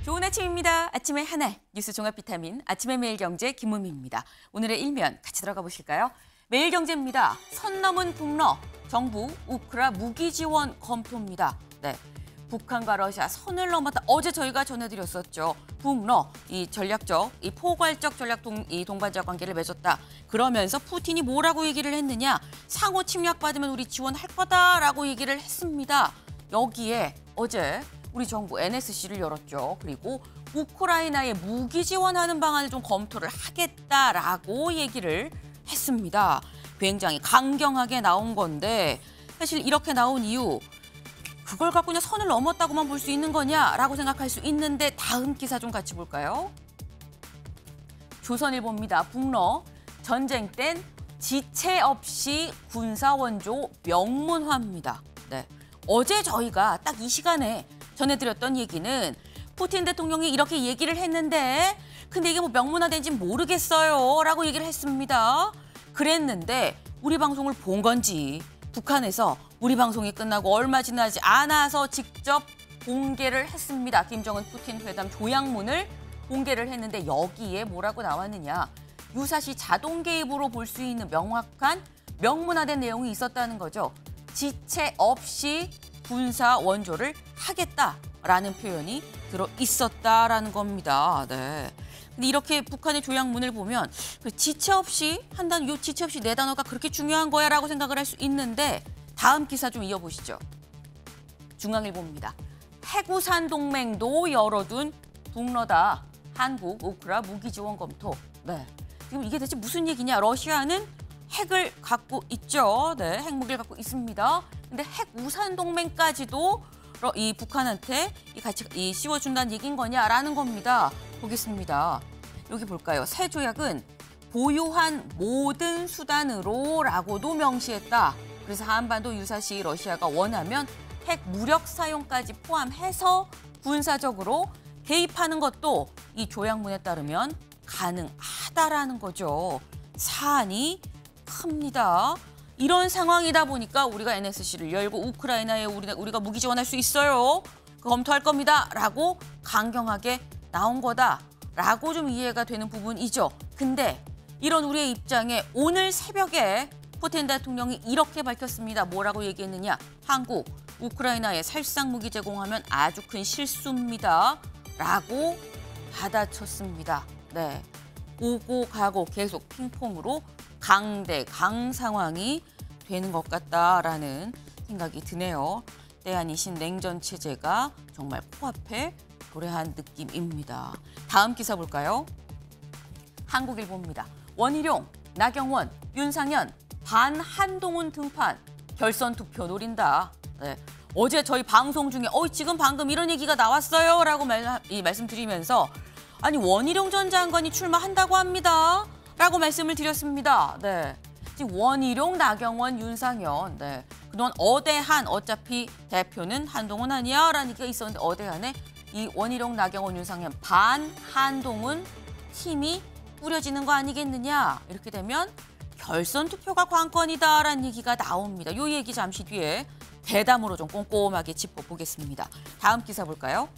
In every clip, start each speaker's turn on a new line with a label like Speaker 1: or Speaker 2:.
Speaker 1: 좋은 아침입니다. 아침의 하나 뉴스 종합 비타민 아침의 매일경제 김은미입니다. 오늘의 일면 같이 들어가 보실까요? 매일경제입니다. 선 넘은 북러 정부 우크라 무기 지원 검토입니다. 네, 북한과 러시아 선을 넘었다. 어제 저희가 전해드렸었죠. 북러 이 전략적, 이 포괄적 전략 동반자 관계를 맺었다. 그러면서 푸틴이 뭐라고 얘기를 했느냐? 상호 침략받으면 우리 지원할 거다라고 얘기를 했습니다. 여기에 어제 우리 정부 NSC를 열었죠. 그리고 우크라이나에 무기 지원하는 방안을 좀 검토를 하겠다라고 얘기를 했습니다. 굉장히 강경하게 나온 건데 사실 이렇게 나온 이유 그걸 갖고 그냥 선을 넘었다고만 볼 수 있는 거냐라고 생각할 수 있는데 다음 기사 좀 같이 볼까요? 조선일보입니다. 북러 전쟁 땐 지체 없이 군사원조 명문화입니다. 네, 어제 저희가 딱 이 시간에 전해드렸던 얘기는 푸틴 대통령이 이렇게 얘기를 했는데 근데 이게 뭐 명문화된지 모르겠어요 라고 얘기를 했습니다. 그랬는데 우리 방송을 본 건지 북한에서 우리 방송이 끝나고 얼마 지나지 않아서 직접 공개를 했습니다. 김정은 푸틴 회담 조약문을 공개를 했는데 여기에 뭐라고 나왔느냐. 유사시 자동 개입으로 볼 수 있는 명확한 명문화된 내용이 있었다는 거죠. 지체 없이 군사 원조를 하겠다라는 표현이 들어 있었다라는 겁니다. 네. 근데 이렇게 북한의 조약문을 보면 그 지체 없이 한다는 요 지체 없이 네 단어가 그렇게 중요한 거야라고 생각을 할 수 있는데 다음 기사 좀 이어보시죠. 중앙일보입니다. 해구산 동맹도 열어둔 북러다. 한국 우크라 무기 지원 검토. 네. 지금 이게 대체 무슨 얘기냐? 러시아는 핵을 갖고 있죠. 네, 핵무기를 갖고 있습니다. 근데 핵 우산 동맹까지도 이 북한한테 같이 씌워준다는 얘기인 거냐라는 겁니다. 보겠습니다. 여기 볼까요? 새 조약은 보유한 모든 수단으로라고도 명시했다. 그래서 한반도 유사시 러시아가 원하면 핵 무력 사용까지 포함해서 군사적으로 개입하는 것도 이 조약문에 따르면 가능하다라는 거죠. 사안이 큽니다. 이런 상황이다 보니까 우리가 NSC를 열고 우크라이나에 우리가 무기 지원할 수 있어요. 검토할 겁니다. 라고 강경하게 나온 거다라고 좀 이해가 되는 부분이죠. 근데 이런 우리의 입장에 오늘 새벽에 푸틴 대통령이 이렇게 밝혔습니다. 뭐라고 얘기했느냐. 한국, 우크라이나에 살상 무기 제공하면 아주 큰 실수입니다. 라고 받아쳤습니다. 네, 오고 가고 계속 핑퐁으로 강대강 상황이 되는 것 같다라는 생각이 드네요. 때 아니신 냉전 체제가 정말 코앞에 도래한 느낌입니다. 다음 기사 볼까요? 한국일보입니다. 원희룡, 나경원, 윤상현, 반한동훈 등판, 결선 투표 노린다. 네. 어제 저희 방송 중에 지금 방금 이런 얘기가 나왔어요 라고 말씀드리면서 아니 원희룡 전 장관이 출마한다고 합니다. 라고 말씀을 드렸습니다. 네, 지금 원희룡, 나경원, 윤상현. 네, 그동안 어대한 어차피 대표는 한동훈 아니야 라는 얘기가 있었는데 어대한에 이 원희룡, 나경원, 윤상현 반한동훈 팀이 꾸려지는 거 아니겠느냐. 이렇게 되면 결선 투표가 관건이다라는 얘기가 나옵니다. 이 얘기 잠시 뒤에 대담으로 좀 꼼꼼하게 짚어보겠습니다. 다음 기사 볼까요?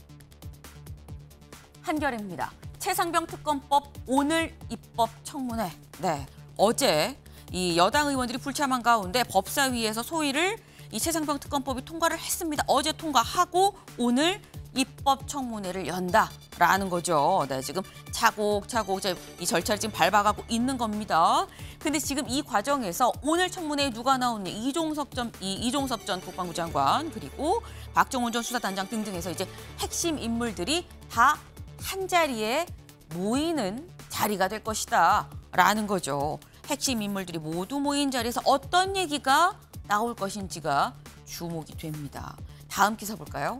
Speaker 1: 한겨레입니다. 최상병 특검법 오늘 입법 청문회. 네, 어제 이 여당 의원들이 불참한 가운데 법사위에서 소위를 이 최상병 특검법이 통과를 했습니다. 어제 통과하고 오늘 입법 청문회를 연다라는 거죠. 네, 지금 차곡차곡 이제 이 절차를 지금 밟아가고 있는 겁니다. 근데 지금 이 과정에서 오늘 청문회에 누가 나오냐? 이종섭 전 국방부 장관 그리고 박정훈 전 수사단장 등등해서 이제 핵심 인물들이 다 한 자리에 모이는 자리가 될 것이다라는 거죠. 핵심 인물들이 모두 모인 자리에서 어떤 얘기가 나올 것인지가 주목이 됩니다. 다음 기사 볼까요?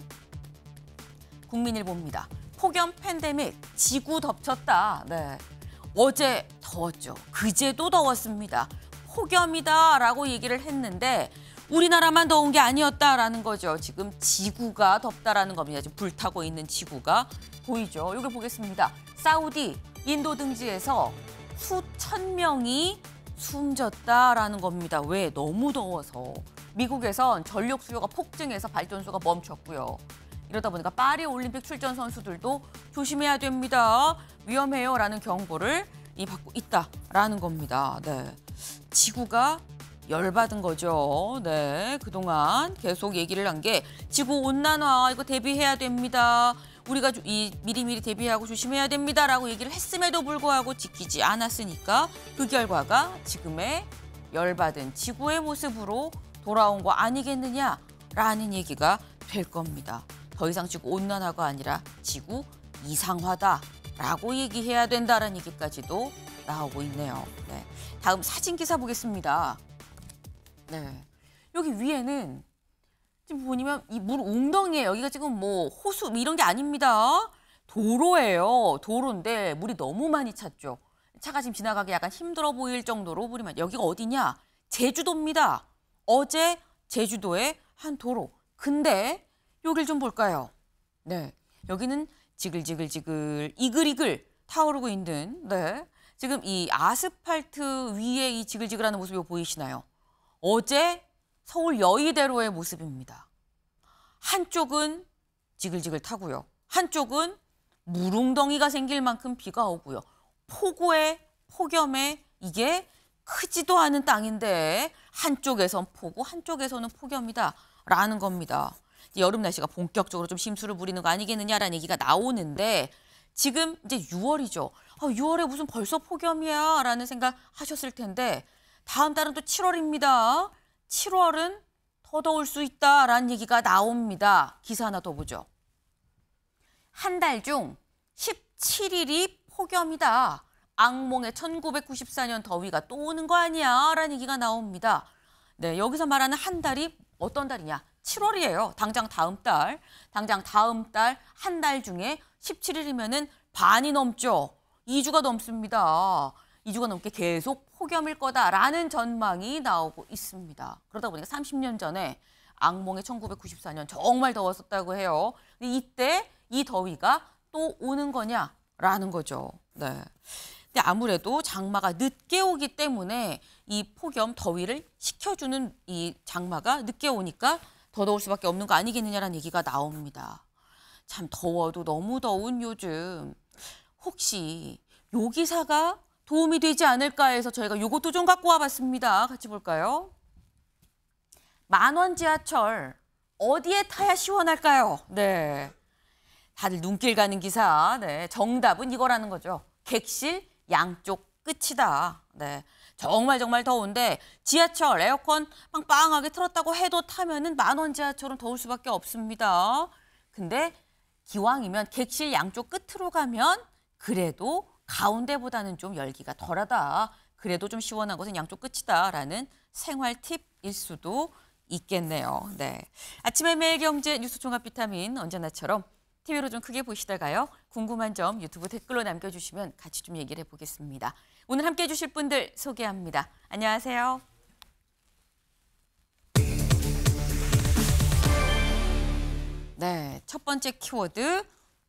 Speaker 1: 국민일보입니다. 폭염 팬데믹 지구 덮쳤다. 네, 어제 더웠죠. 그제도 더웠습니다. 폭염이다라고 얘기를 했는데 우리나라만 더운 게 아니었다라는 거죠. 지금 지구가 덥다라는 겁니다. 지금 불타고 있는 지구가 보이죠. 이걸 보겠습니다. 사우디, 인도 등지에서 수천 명이 숨졌다라는 겁니다. 왜? 너무 더워서. 미국에선 전력 수요가 폭증해서 발전소가 멈췄고요. 이러다 보니까 파리 올림픽 출전 선수들도 조심해야 됩니다. 위험해요라는 경고를 받고 있다라는 겁니다. 네. 지구가 열받은 거죠. 네, 그동안 계속 얘기를 한 게 지구 온난화 이거 대비해야 됩니다. 우리가 미리미리 대비하고 조심해야 됩니다라고 얘기를 했음에도 불구하고 지키지 않았으니까 그 결과가 지금의 열받은 지구의 모습으로 돌아온 거 아니겠느냐라는 얘기가 될 겁니다. 더 이상 지구 온난화가 아니라 지구 이상화다라고 얘기해야 된다라는 얘기까지도 나오고 있네요. 네, 다음 사진 기사 보겠습니다. 네, 여기 위에는 지금 보시면 이 물 웅덩이에요. 여기가 지금 뭐 호수 이런 게 아닙니다. 도로예요. 도로인데 물이 너무 많이 찼죠. 차가 지금 지나가기 약간 힘들어 보일 정도로 물이 많이. 여기가 어디냐? 제주도입니다. 어제 제주도의 한 도로. 근데 여길 좀 볼까요? 네, 여기는 지글지글지글 이글이글 타오르고 있는 네, 지금 이 아스팔트 위에 이 지글지글하는 모습이 보이시나요? 어제 서울 여의대로의 모습입니다. 한쪽은 지글지글 타고요. 한쪽은 물웅덩이가 생길 만큼 비가 오고요. 폭염에 이게 크지도 않은 땅인데 한쪽에선 폭우, 한쪽에서는 폭염이다라는 겁니다. 여름 날씨가 본격적으로 좀 심수를 부리는 거 아니겠느냐라는 얘기가 나오는데 지금 이제 6월이죠. 6월에 무슨 벌써 폭염이야 라는 생각 하셨을 텐데 다음 달은 또 7월입니다. 7월은 더 더울 수 있다라는 얘기가 나옵니다. 기사 하나 더 보죠. 한 달 중 17일이 폭염이다. 악몽의 1994년 더위가 또 오는 거 아니야? 라는 얘기가 나옵니다. 네, 여기서 말하는 한 달이 어떤 달이냐? 7월이에요. 당장 다음 달 한 달 중에 17일이면은 반이 넘죠. 2주가 넘습니다. 2주가 넘게 계속 폭염일 거다라는 전망이 나오고 있습니다. 그러다 보니까 30년 전에 악몽의 1994년 정말 더웠었다고 해요. 근데 이때 이 더위가 또 오는 거냐라는 거죠. 네. 근데 아무래도 장마가 늦게 오기 때문에 이 폭염 더위를 식혀주는 이 장마가 늦게 오니까 더 더울 수밖에 없는 거 아니겠느냐라는 얘기가 나옵니다. 참 더워도 너무 더운 요즘 혹시 요 기사가 도움이 되지 않을까 해서 저희가 요것도 좀 갖고 와봤습니다. 같이 볼까요? 만원 지하철 어디에 타야 시원할까요? 네, 다들 눈길 가는 기사. 네, 정답은 이거라는 거죠. 객실 양쪽 끝이다. 네, 정말 더운데 지하철 에어컨 빵빵하게 틀었다고 해도 타면은 만원 지하철은 더울 수밖에 없습니다. 근데 기왕이면 객실 양쪽 끝으로 가면 그래도 가운데보다는 좀 열기가 덜하다. 그래도 좀 시원한 곳은 양쪽 끝이다라는 생활 팁일 수도 있겠네요. 네, 아침의 매일 경제 뉴스 종합 비타민 언제나처럼 TV로 좀 크게 보시다가요. 궁금한 점 유튜브 댓글로 남겨주시면 같이 좀 얘기를 해보겠습니다. 오늘 함께해 주실 분들 소개합니다. 안녕하세요. 네, 첫 번째 키워드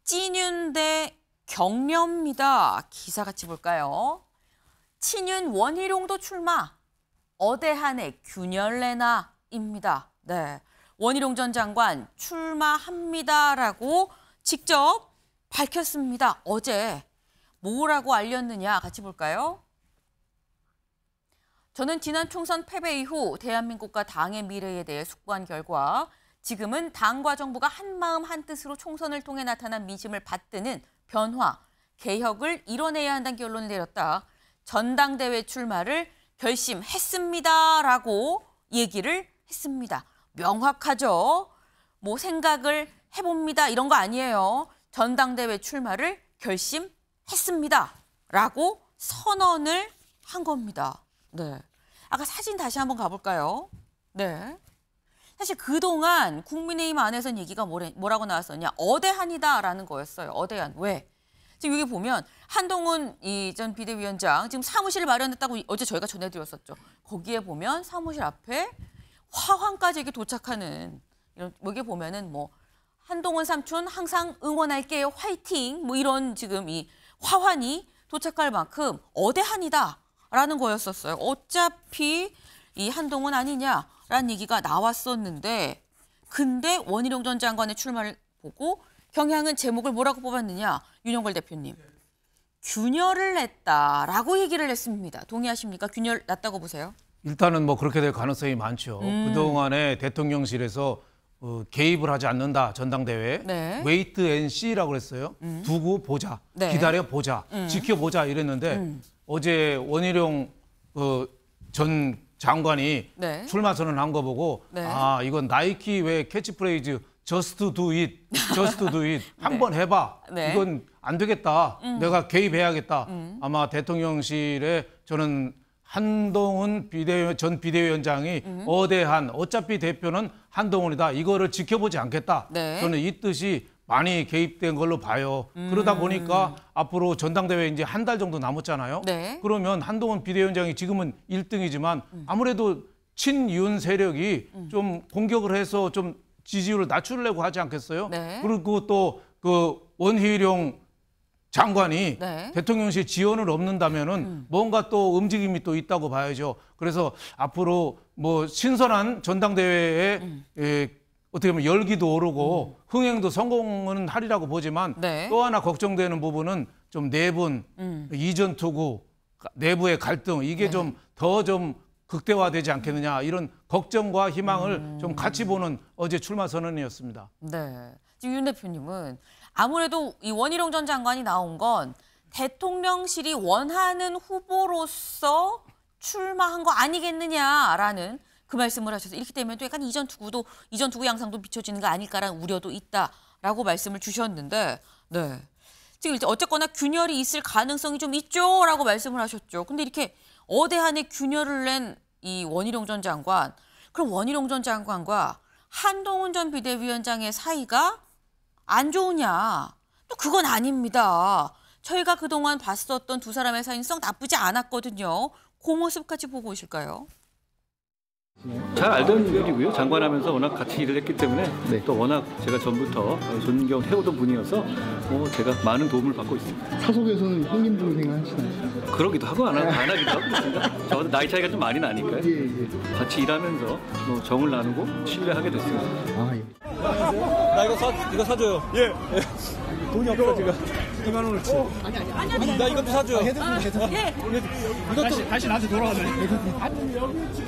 Speaker 1: 찐윤 대 경련입니다. 기사 같이 볼까요? 친윤 원희룡도 출마, 어대한의 균열내나입니다. 네, 원희룡 전 장관 출마합니다라고 직접 밝혔습니다. 어제 뭐라고 알렸느냐 같이 볼까요? 저는 지난 총선 패배 이후 대한민국과 당의 미래에 대해 숙고한 결과 지금은 당과 정부가 한마음 한뜻으로 총선을 통해 나타난 민심을 받드는 변화, 개혁을 이뤄내야 한다는 결론을 내렸다. 전당대회 출마를 결심했습니다라고 얘기를 했습니다. 명확하죠. 뭐 생각을 해봅니다 이런 거 아니에요. 전당대회 출마를 결심했습니다라고 선언을 한 겁니다. 네, 아까 사진 다시 한번 가볼까요? 네, 사실 그동안 국민의힘 안에서는 얘기가 뭐라고 나왔었냐? 어대한이다라는 거였어요. 어대한. 왜? 지금 여기 보면 한동훈 전 비대위원장 지금 사무실을 마련했다고 어제 저희가 전해드렸었죠. 거기에 보면 사무실 앞에 화환까지 이렇게 도착하는 이런 여기 보면은 뭐 한동훈 삼촌 항상 응원할게요 화이팅 뭐 이런 지금 이 화환이 도착할 만큼 어대한이다라는 거였었어요. 어차피 이 한동훈 아니냐라는 얘기가 나왔었는데 근데 원희룡 전 장관의 출마를 보고 경향은 제목을 뭐라고 뽑았느냐? 윤영걸 대표님. 균열을 냈다라고 얘기를 했습니다. 동의하십니까? 균열 났다고 보세요?
Speaker 2: 일단은 뭐 그렇게 될 가능성이 많죠. 그동안에 대통령실에서 개입을 하지 않는다, 전당대회에.
Speaker 1: 네.
Speaker 2: 웨이트 앤 씨라고 그랬어요. 두고 보자,
Speaker 1: 네.
Speaker 2: 기다려 보자, 지켜보자 이랬는데 어제 원희룡 전 장관이
Speaker 1: 네.
Speaker 2: 출마 선언한 거 보고
Speaker 1: 네.
Speaker 2: 아, 이건 나이키 왜 캐치프레이즈 Just do it, just do it 한번 해봐.
Speaker 1: 네.
Speaker 2: 이건 안 되겠다. 내가 개입해야겠다. 아마 대통령실에 저는 한동훈 전 비대위원장이 어대한 어차피 대표는 한동훈이다. 이거를 지켜보지 않겠다.
Speaker 1: 네.
Speaker 2: 저는 이 뜻이 많이 개입된 걸로 봐요. 그러다 보니까 앞으로 전당대회 이제 한 달 정도 남았잖아요.
Speaker 1: 네.
Speaker 2: 그러면 한동훈 비대위원장이 지금은 1등이지만 아무래도 친윤 세력이 좀 공격을 해서 좀 지지율을 낮추려고 하지 않겠어요?
Speaker 1: 네.
Speaker 2: 그리고 또 그 원희룡 장관이
Speaker 1: 네.
Speaker 2: 대통령실 지원을 얻는다면은 뭔가 또 움직임이 또 있다고 봐야죠. 그래서 앞으로 뭐 신선한 전당대회에 어떻게 보면 열기도 오르고 흥행도 성공은 하리라고 보지만
Speaker 1: 네.
Speaker 2: 또 하나 걱정되는 부분은 좀 내분, 이전 투구, 내부의 갈등 이게 좀 더 좀 극대화되지 않겠느냐 이런 걱정과 희망을 좀 같이 보는 어제 출마 선언이었습니다.
Speaker 1: 네. 지금 윤 대표님은 아무래도 이 원희룡 전 장관이 나온 건 대통령실이 원하는 후보로서 출마한 거 아니겠느냐라는 그 말씀을 하셔서 이렇기 때문에 또 약간 이전 투구 양상도 비춰지는 거 아닐까라는 우려도 있다라고 말씀을 주셨는데, 네. 지금 어쨌거나 균열이 있을 가능성이 좀 있죠라고 말씀을 하셨죠. 근데 이렇게 어대한의 균열을 낸 이 원희룡 전 장관, 그럼 원희룡 전 장관과 한동훈 전 비대위원장의 사이가 안 좋으냐? 또 그건 아닙니다. 저희가 그동안 봤었던 두 사람의 사이는 썩 나쁘지 않았거든요. 그 모습까지 보고 오실까요?
Speaker 3: 잘 알던 일이고요. 장관하면서 워낙 같이 일을 했기 때문에
Speaker 4: 네.
Speaker 3: 또 워낙 제가 전부터 존경해오던 분이어서 제가 많은 도움을 받고 있습니다.
Speaker 4: 사석에서는 형님 동생 하시나요?
Speaker 3: 그러기도 하고 안 하기도 하고 그렇습니다. 저보다 나이 차이가 좀 많이 나니까요.
Speaker 4: 예.
Speaker 3: 같이 일하면서 정을 나누고 신뢰하게 됐습니다.
Speaker 4: 아, 예.
Speaker 5: 나 이거 사줘요. 예. 돈이 없어 지금. 2만 원어치. 아니. 나 이것도 사줘요.
Speaker 1: 예.
Speaker 5: 이것도 다시 나한테 돌아가네.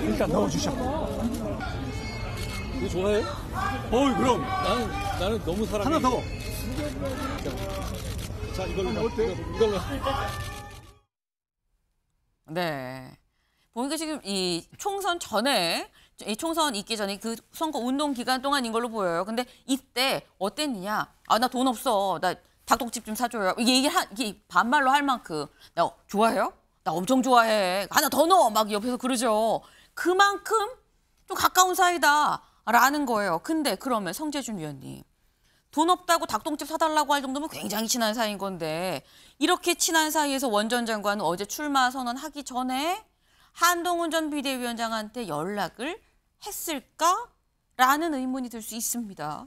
Speaker 5: 일단 넣어주셔. 이거 좋아해? 어이 그럼. 나는 너무 사랑해. 하나 더. 자 이걸로.
Speaker 1: 네. 보니까 지금 이 총선 전에 이 총선 있기 전에 그 선거 운동 기간 동안인 걸로 보여요. 근데 이때 어땠느냐? 아, 나 돈 없어. 나 닭똥집 좀 사줘요. 이게 반말로 할 만큼 나 좋아해요? 나 엄청 좋아해. 하나 더 넣어. 막 옆에서 그러죠. 그만큼 좀 가까운 사이다라는 거예요. 근데 그러면 성재준 위원님. 돈 없다고 닭똥집 사달라고 할 정도면 굉장히 친한 사이인 건데 이렇게 친한 사이에서 원 전 장관은 어제 출마 선언하기 전에 한동훈 전 비대위원장한테 연락을 했을까라는 의문이 들 수 있습니다.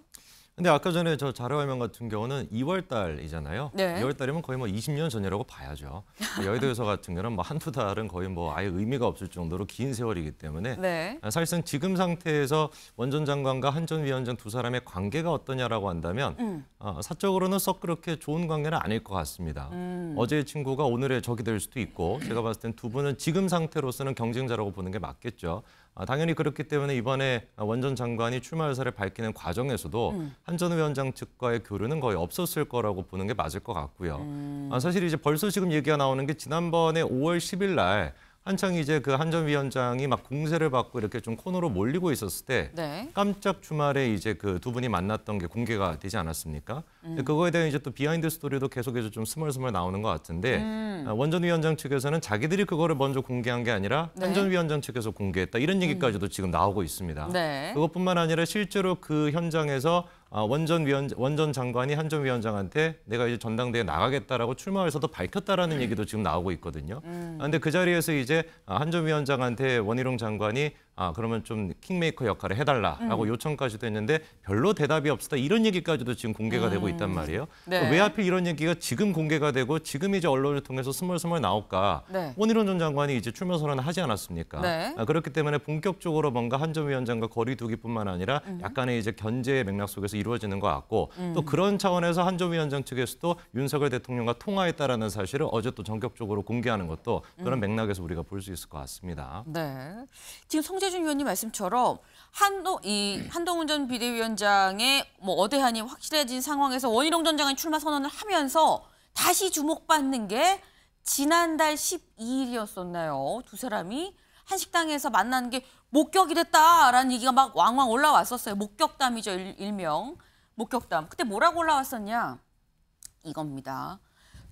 Speaker 6: 근데 아까 전에 저 자료화면 같은 경우는 2월 달이잖아요.
Speaker 1: 네.
Speaker 6: 2월 달이면 거의 뭐 20년 전이라고 봐야죠. 여의도에서 같은 경우는 뭐 한두 달은 거의 뭐 아예 의미가 없을 정도로 긴 세월이기 때문에
Speaker 1: 네.
Speaker 6: 사실상 지금 상태에서 원 전 장관과 한 전 위원장 두 사람의 관계가 어떠냐라고 한다면 사적으로는 썩 그렇게 좋은 관계는 아닐 것 같습니다. 어제의 친구가 오늘의 적이 될 수도 있고 제가 봤을 땐 두 분은 지금 상태로서는 경쟁자라고 보는 게 맞겠죠. 당연히 그렇기 때문에 이번에 원 전 장관이 출마 의사를 밝히는 과정에서도 한 전 위원장 측과의 교류는 거의 없었을 거라고 보는 게 맞을 것 같고요. 사실 이제 벌써 지금 얘기가 나오는 게 지난번에 5월 10일 날 한창 이제 그 한 전 위원장이 막 공세를 받고 이렇게 좀 코너로 몰리고 있었을 때
Speaker 1: 네.
Speaker 6: 깜짝 주말에 이제 그 두 분이 만났던 게 공개가 되지 않았습니까? 근데 그거에 대한 이제 또 비하인드 스토리도 계속해서 좀 스멀스멀 나오는 것 같은데 원 전 위원장 측에서는 자기들이 그거를 먼저 공개한 게 아니라
Speaker 1: 네.
Speaker 6: 한 전 위원장 측에서 공개했다 이런 얘기까지도 지금 나오고 있습니다.
Speaker 1: 네.
Speaker 6: 그것뿐만 아니라 실제로 그 현장에서 원 전 장관이 한 전 위원장한테 내가 이제 전당대회에 나가겠다라고 출마 의사도 밝혔다라는 얘기도 지금 나오고 있거든요. 그런데 그 자리에서 이제 한 전 위원장한테 원희룡 장관이 그러면 좀 킹메이커 역할을 해달라라고 요청까지도 했는데 별로 대답이 없었다. 이런 얘기까지도 지금 공개가 되고 있단 말이에요.
Speaker 1: 네.
Speaker 6: 왜 하필 이런 얘기가 지금 공개가 되고 지금 이제 언론을 통해서 스멀스멀 나올까?
Speaker 1: 네.
Speaker 6: 원희룡 전 장관이 이제 출마 선언을 하지 않았습니까?
Speaker 1: 네.
Speaker 6: 그렇기 때문에 본격적으로 뭔가 한 전 위원장과 거리두기뿐만 아니라 약간의 이제 견제의 맥락 속에서 이루어지는 것 같고 또 그런 차원에서 한 전 위원장 측에서도 윤석열 대통령과 통화했다라는 사실을 어제 또 전격적으로 공개하는 것도 그런 맥락에서 우리가 볼 수 있을 것 같습니다.
Speaker 1: 네. 지금 송재준 의원님 말씀처럼 한동훈 전 비대위원장의 뭐 어대한이 확실해진 상황에서 원희룡 전 장관이 출마 선언을 하면서 다시 주목받는 게 지난달 12일이었었나요? 두 사람이 한 식당에서 만나는 게 목격이 됐다라는 얘기가 막 왕왕 올라왔었어요. 목격담이죠, 일명. 목격담. 그때 뭐라고 올라왔었냐? 이겁니다.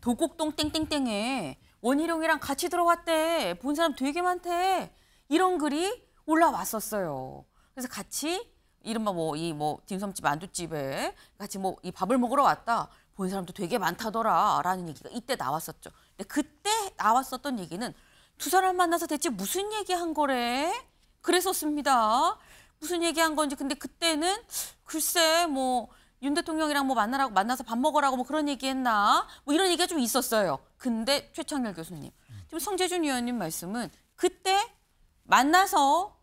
Speaker 1: 도곡동 땡땡땡에 원희룡이랑 같이 들어왔대. 본 사람 되게 많대. 이런 글이 올라왔었어요. 그래서 같이 이른바 딤섬집 만두집에 같이 이 밥을 먹으러 왔다. 본 사람도 되게 많다더라라는 얘기가 이때 나왔었죠. 근데 그때 나왔었던 얘기는 두 사람 만나서 대체 무슨 얘기한 거래? 그랬었습니다. 무슨 얘기한 건지. 근데 그때는 글쎄 윤 대통령이랑 만나서 밥 먹으라고 그런 얘기했나? 이런 얘기가 좀 있었어요. 근데 최창렬 교수님, 지금 성재준 의원님 말씀은 그때 만나서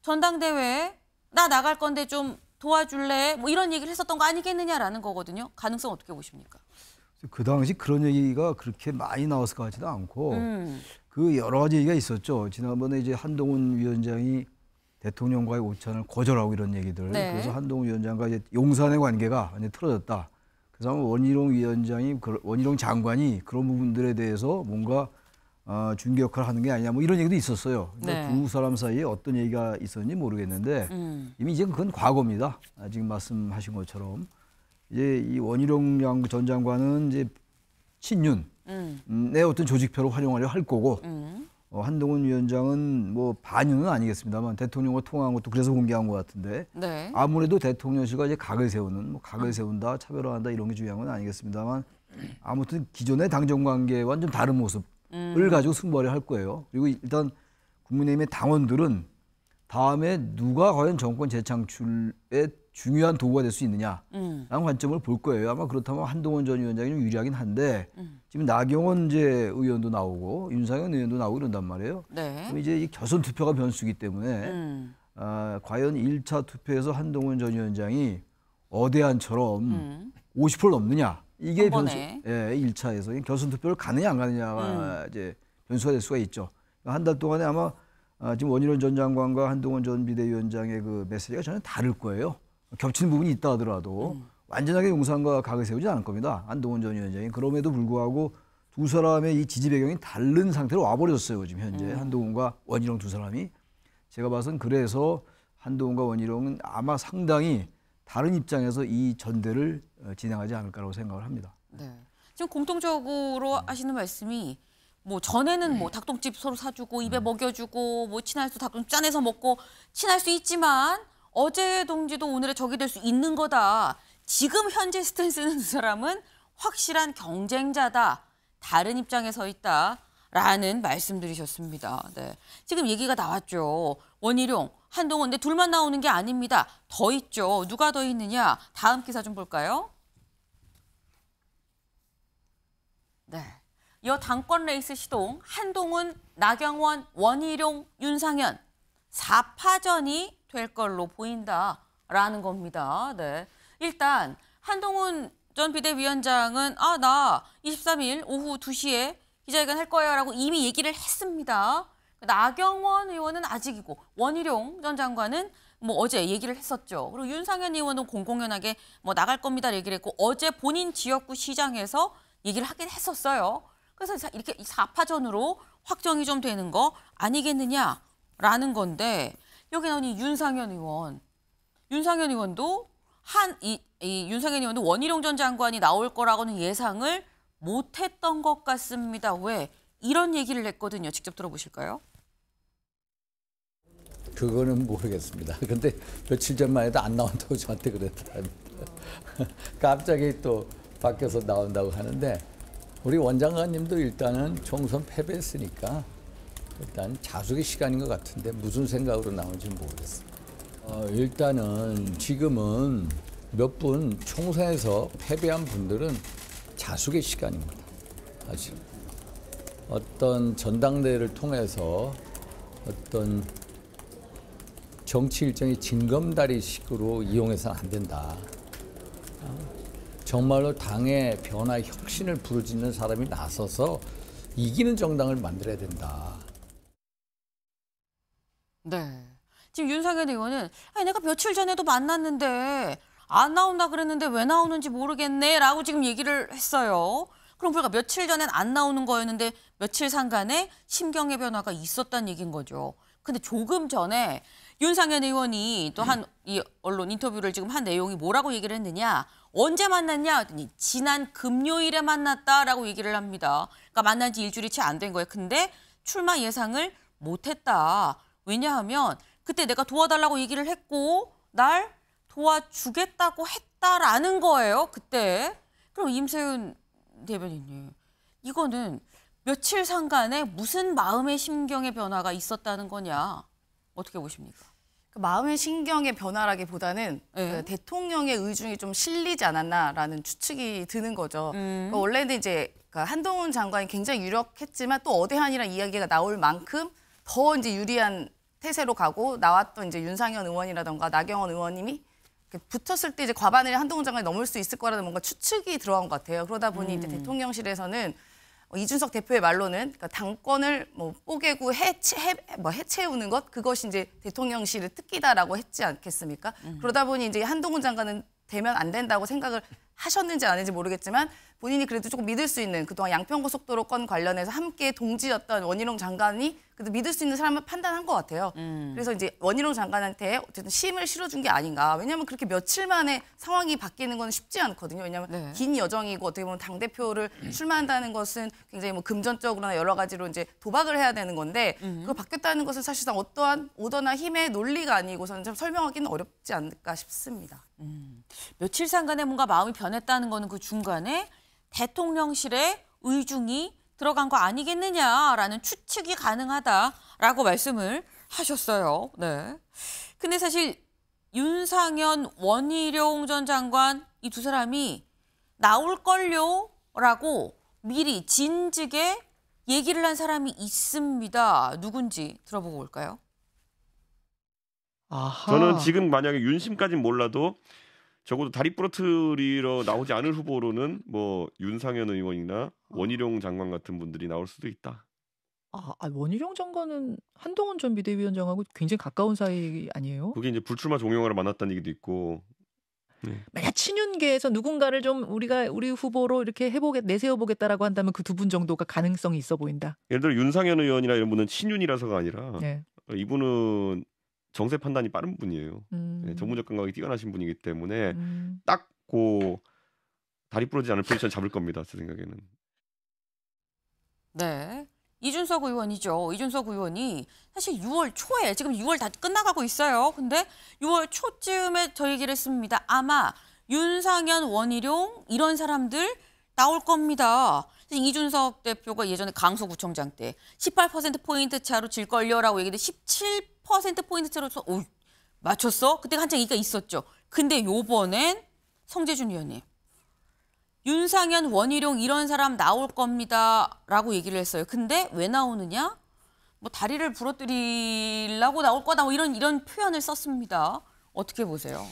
Speaker 1: 전당대회 나 나갈 건데 좀 도와줄래? 이런 얘기를 했었던 거 아니겠느냐라는 거거든요. 가능성 어떻게 보십니까?
Speaker 7: 그 당시 그런 얘기가 그렇게 많이 나왔을 것 같지도 않고 그 여러 가지 얘기가 있었죠. 지난번에 이제 한동훈 위원장이 대통령과의 오찬을 거절하고 이런 얘기들.
Speaker 1: 네.
Speaker 7: 그래서 한동훈 위원장과 이제 용산의 관계가 완전히 틀어졌다. 그래서 원희룡 장관이 그런 부분들에 대해서 뭔가 중개 역할을 하는 게 아니냐 이런 얘기도 있었어요. 그러니까
Speaker 1: 네.
Speaker 7: 두 사람 사이에 어떤 얘기가 있었는지 모르겠는데 이미 이제 그건 과거입니다. 지금 말씀하신 것처럼 이제 이 원희룡 전 장관은 이제 친윤 내 어떤 조직표로 활용하려 할 거고 한동훈 위원장은 반윤은 아니겠습니다만 대통령과 통화한 것도 그래서 공개한 것 같은데
Speaker 1: 네.
Speaker 7: 아무래도 대통령실과 이제 각을 세우는 각을 세운다 차별화한다 이런 게 중요한 건 아니겠습니다만 아무튼 기존의 당정 관계와는 좀 다른 모습을 가지고 승부를 할 거예요. 그리고 일단 국민의힘의 당원들은 다음에 누가 과연 정권 재창출에 중요한 도구가 될 수 있느냐라는 관점을 볼 거예요. 아마 그렇다면 한동훈 전 위원장이 좀 유리하긴 한데 지금 나경원 의원도 나오고 윤상현 의원도 나오고 이런단 말이에요.
Speaker 1: 네.
Speaker 7: 그럼 이제 이 결선 투표가 변수이기 때문에 과연 1차 투표에서 한동훈 전 위원장이 어대한처럼 50% 넘느냐 이게 변수. 예, 1차에서 결선 투표를 가느냐 안 가느냐가 이제 변수가 될 수가 있죠. 한 달 동안에 아마 지금 원희룡 전 장관과 한동훈 전 비대위원장의 그 메시지가 전혀 다를 거예요. 겹치는 부분이 있다 하더라도 완전하게 용산과 각을 세우지 않을 겁니다. 한동훈 전 위원장이. 그럼에도 불구하고 두 사람의 이 지지 배경이 다른 상태로 와버렸어요. 지금 현재 한동훈과 원희룡 두 사람이. 제가 봐서는 그래서 한동훈과 원희룡은 아마 상당히 다른 입장에서 이 전대를 진행하지 않을까라고 생각을 합니다.
Speaker 1: 네. 지금 공통적으로 하시는 말씀이 전에는 닭똥집 서로 사주고 입에 먹여주고 친할 수 닭똥집 짜내서 먹고 친할 수 있지만 어제의 동지도 오늘의 적이 될 수 있는 거다. 지금 현재 스탠스는 두 사람은 확실한 경쟁자다. 다른 입장에 서 있다라는 말씀드리셨습니다. 네. 지금 얘기가 나왔죠. 원희룡, 한동훈. 근데 둘만 나오는 게 아닙니다. 더 있죠. 누가 더 있느냐. 다음 기사 좀 볼까요? 네. 이어 당권 레이스 시동, 한동훈, 나경원, 원희룡, 윤상현 4파전이 될 걸로 보인다라는 겁니다. 네. 일단 한동훈 전 비대위원장은 나 23일 오후 2시에 기자회견 할 거야라고 이미 얘기를 했습니다. 나경원 의원은 아직이고 원희룡 전 장관은 어제 얘기를 했었죠. 그리고 윤상현 의원은 공공연하게 나갈 겁니다 얘기를 했고 어제 본인 지역구 시장에서 얘기를 하긴 했었어요. 그래서 이렇게 4파전으로 확정이 좀 되는 거 아니겠느냐라는 건데 여기 나온 이 윤상현 의원도 윤상현 의원도 원희룡 전 장관이 나올 거라고는 예상을 못했던 것 같습니다. 왜? 이런 얘기를 했거든요. 직접 들어보실까요?
Speaker 8: 그거는 모르겠습니다. 근데 며칠 전만 해도 안 나온다고 저한테 그랬더랍니다. 갑자기 또 밖에서 나온다고 하는데 우리 원장관님도 일단은 총선 패배했으니까 일단 자숙의 시간인 것 같은데 무슨 생각으로 나온지 모르겠어요. 일단은 지금은 몇 분 총선에서 패배한 분들은 자숙의 시간입니다. 사실 어떤 전당대회를 통해서 어떤 정치 일정의 징검다리식으로 이용해서는 안 된다. 정말로 당의 변화 혁신을 부르짖는 사람이 나서서 이기는 정당을 만들어야 된다.
Speaker 1: 네. 지금 윤상현 의원은 아니, 내가 며칠 전에도 만났는데 안 나온다 그랬는데 왜 나오는지 모르겠네 라고 지금 얘기를 했어요. 그럼 불과 며칠 전엔 안 나오는 거였는데 며칠 상간에 심경의 변화가 있었다는 얘기인 거죠. 근데 조금 전에 윤상현 의원이 또 이 언론 인터뷰를 지금 한 내용이 뭐라고 얘기를 했느냐. 언제 만났냐 했더니 지난 금요일에 만났다라고 얘기를 합니다. 그러니까 만난 지 일주일이 채 안 된 거예요. 근데 출마 예상을 못했다. 왜냐하면 그때 내가 도와달라고 얘기를 했고 날 도와주겠다고 했다라는 거예요. 그때. 그럼 임세윤 대변인님, 이거는 며칠 상간에 무슨 마음의 심경의 변화가 있었다는 거냐. 어떻게 보십니까?
Speaker 9: 그 마음의 신경의 변화라기보다는 그 대통령의 의중이 좀 실리지 않았나라는 추측이 드는 거죠. 그러니까 원래는 이제 한동훈 장관이 굉장히 유력했지만 또 어대한이라는 이야기가 나올 만큼 더 이제 유리한 태세로 가고 나왔던 이제 윤상현 의원이라던가 나경원 의원님이 붙었을 때 이제 과반을 한동훈 장관이 넘을 수 있을 거라는 뭔가 추측이 들어간 것 같아요. 그러다 보니 이제 대통령실에서는 이준석 대표의 말로는 그러니까 당권을 뭐 뽀개고 해체우는 것 그것이 이제 대통령실의 특기다라고 했지 않겠습니까? 그러다 보니 이제 한동훈 장관은 되면 안 된다고 생각을 하셨는지 안 했는지 모르겠지만 본인이 그래도 조금 믿을 수 있는 그동안 양평고속도로 건 관련해서 함께 동지였던 원희룡 장관이 그래도 믿을 수 있는 사람을 판단한 것 같아요. 그래서 이제 원희룡 장관한테 어쨌든 힘을 실어준 게 아닌가. 왜냐하면 그렇게 며칠 만에 상황이 바뀌는 건 쉽지 않거든요. 왜냐하면 긴 여정이고 어떻게 보면 당대표를 출마한다는 것은 굉장히 뭐 금전적으로나 여러 가지로 이제 도박을 해야 되는 건데 그거 바뀌었다는 것은 사실상 어떠한 오더나 힘의 논리가 아니고서는 좀 설명하기는 어렵지 않을까 싶습니다.
Speaker 1: 며칠 상간에 뭔가 마음이 변했다는 거는 그 중간에 대통령실의 의중이 들어간 거 아니겠느냐라는 추측이 가능하다라고 말씀을 하셨어요. 네. 근데 사실 윤상현, 원희룡 전 장관 이 두 사람이 나올걸요라고 미리 진즉에 얘기를 한 사람이 있습니다. 누군지 들어보고 올까요?
Speaker 10: 아하. 저는 지금 만약에 윤심까지는 몰라도 적어도 다리 부러뜨리러 나오지 않을 후보로는 뭐 윤상현 의원이나 원희룡 장관 같은 분들이 나올 수도 있다.
Speaker 11: 원희룡 장관은 한동훈 전 비대위원장하고 굉장히 가까운 사이 아니에요?
Speaker 10: 그게 이제 불출마 종용하러 만났다는 얘기도 있고.
Speaker 11: 만약 친윤계에서 누군가를 좀 우리 후보로 이렇게 내세워보겠다라고 한다면 그 두 분 정도가 가능성이 있어 보인다.
Speaker 10: 예를 들어 윤상현 의원이나 이런 분은 친윤이라서가 아니라 이분은 정세 판단이 빠른 분이에요. 전문적 감각이 뛰어나신 분이기 때문에 딱 그 다리 부러지지 않을 포지션 잡을 겁니다. 제 생각에는.
Speaker 1: 네. 이준석 의원이죠. 이준석 의원이 사실 6월 초에 지금 6월 다 끝나가고 있어요. 근데 6월 초쯤에 저 얘기를 했습니다. 아마 윤상현, 원희룡 이런 사람들 나올 겁니다. 이준석 대표가 예전에 강서구청장 때 18%포인트 차로 질걸요라고 얘기했는데 17%포인트 차로 맞췄어? 그때 한창 얘기가 있었죠. 근데 요번엔 성재준 의원님. 윤상현, 원희룡 이런 사람 나올 겁니다라고 얘기를 했어요. 근데 왜 나오느냐? 뭐 다리를 부러뜨리려고 나올 거다 뭐 이런 표현을 썼습니다. 어떻게 보세요?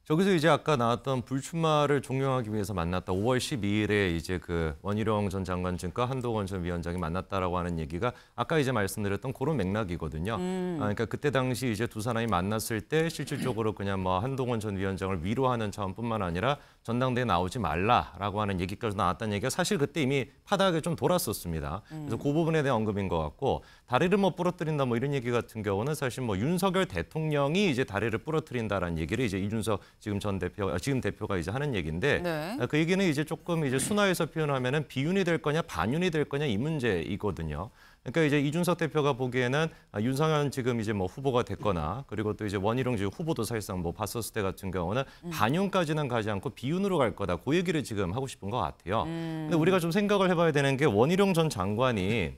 Speaker 6: 저기서 이제 아까 나왔던 불출마를 종용하기 위해서 만났다. 5월 12일에 이제 그 원희룡 전 장관 측과 한동훈 전 위원장이 만났다라고 하는 얘기가 아까 이제 말씀드렸던 그런 맥락이거든요. 그러니까 그때 당시 이제 두 사람이 만났을 때 실질적으로 그냥 뭐 한동훈 전 위원장을 위로하는 차원뿐만 아니라 전당대에 나오지 말라라고 하는 얘기까지 나왔다는 얘기가 사실 그때 이미 파다하게 좀 돌았었습니다. 그래서 그 부분에 대한 언급인 것 같고 다리를 뭐 부러뜨린다 뭐 이런 얘기 같은 경우는 사실 뭐 윤석열 대통령이 이제 다리를 부러뜨린다라는 얘기를 이제 이준석 지금 대표가 이제 하는 얘기인데 그 얘기는 이제 조금 이제 순화해서 표현하면은 비윤이 될 거냐 반윤이 될 거냐 이 문제이거든요. 그러니까 이제 이준석 대표가 보기에는 윤상현 지금 이제 뭐 후보가 됐거나 그리고 또 이제 원희룡 지금 후보도 사실상 뭐 봤었을 때 같은 경우는 반윤까지는 가지 않고 비윤으로 갈 거다. 그 얘기를 지금 하고 싶은 것 같아요. 근데 우리가 좀 생각을 해봐야 되는 게 원희룡 전 장관이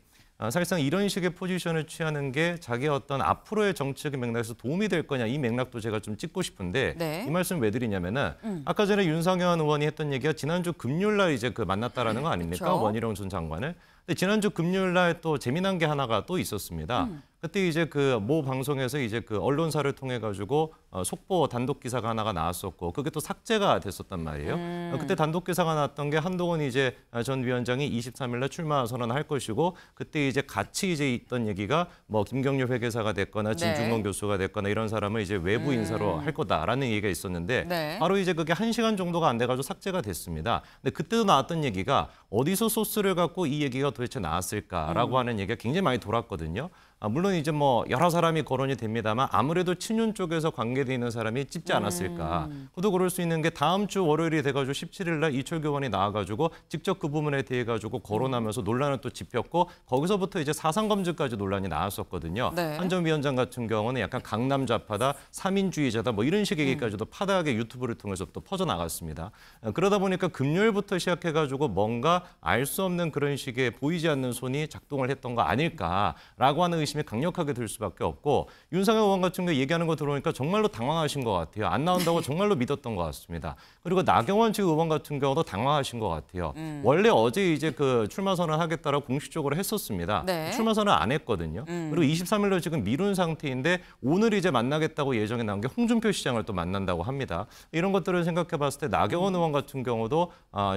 Speaker 6: 사실상 이런 식의 포지션을 취하는 게 자기의 어떤 앞으로의 정치적인 맥락에서 도움이 될 거냐 이 맥락도 제가 좀 짚고 싶은데
Speaker 1: 네.
Speaker 6: 이 말씀 왜 드리냐면은 아까 전에 윤상현 의원이 했던 얘기가 지난주 금요일 날 이제 그 만났다라는 거 아닙니까?
Speaker 1: 그렇죠.
Speaker 6: 원희룡 전 장관을. 근데 지난주 금요일 날 또 재미난 게 하나가 또 있었습니다. 그때 이제 그 모 방송에서 이제 그 언론사를 통해 가지고 속보 단독 기사가 하나가 나왔었고 그게 또 삭제가 됐었단 말이에요. 그때 단독 기사가 나왔던 게 한동훈 이제 전 위원장이 23일 날 출마 선언할 것이고 그때 이제 같이 이제 있던 얘기가 뭐 김경률 회계사가 됐거나 진중권 교수가 됐거나 이런 사람을 이제 외부 인사로 할 거다라는 얘기가 있었는데 바로 이제 그게 1시간 정도가 안 돼가지고 삭제가 됐습니다. 근데 그때도 나왔던 얘기가 어디서 소스를 갖고 이 얘기가 도대체 나왔을까라고 하는 얘기가 굉장히 많이 돌았거든요. 물론 이제 뭐 여러 사람이 거론이 됩니다만 아무래도 친윤 쪽에서 관계돼 있는 사람이 찝지 않았을까. 그도 그럴 수 있는 게 다음 주 월요일이 돼가지고 17일 날 이철규 의원이 나와가지고 직접 그 부분에 대해 가지고 거론하면서 논란을 또 짚혔고 거기서부터 이제 사상검증까지 논란이 나왔었거든요. 한 전 위원장 같은 경우는 약간 강남 좌파다, 삼인주의자다 뭐 이런 식의 얘기까지도 파다하게 유튜브를 통해서 또 퍼져나갔습니다. 그러다 보니까 금요일부터 시작해가지고 뭔가 알 수 없는 그런 식의 보이지 않는 손이 작동을 했던 거 아닐까라고 하는 의심이 강력하게 들 수밖에 없고 윤상현 의원 같은 경우 얘기하는 거 들어오니까 정말로 당황하신 것 같아요. 안 나온다고 정말로 믿었던 것 같습니다. 그리고 나경원 지금 의원 같은 경우도 당황하신 것 같아요. 원래 어제 이제 그 출마 선언하겠다라고 공식적으로 했었습니다. 출마 선언 안 했거든요. 그리고 23일로 지금 미룬 상태인데 오늘 이제 만나겠다고 예정이 나온 게 홍준표 시장을 또 만난다고 합니다. 이런 것들을 생각해 봤을 때 나경원 의원 같은 경우도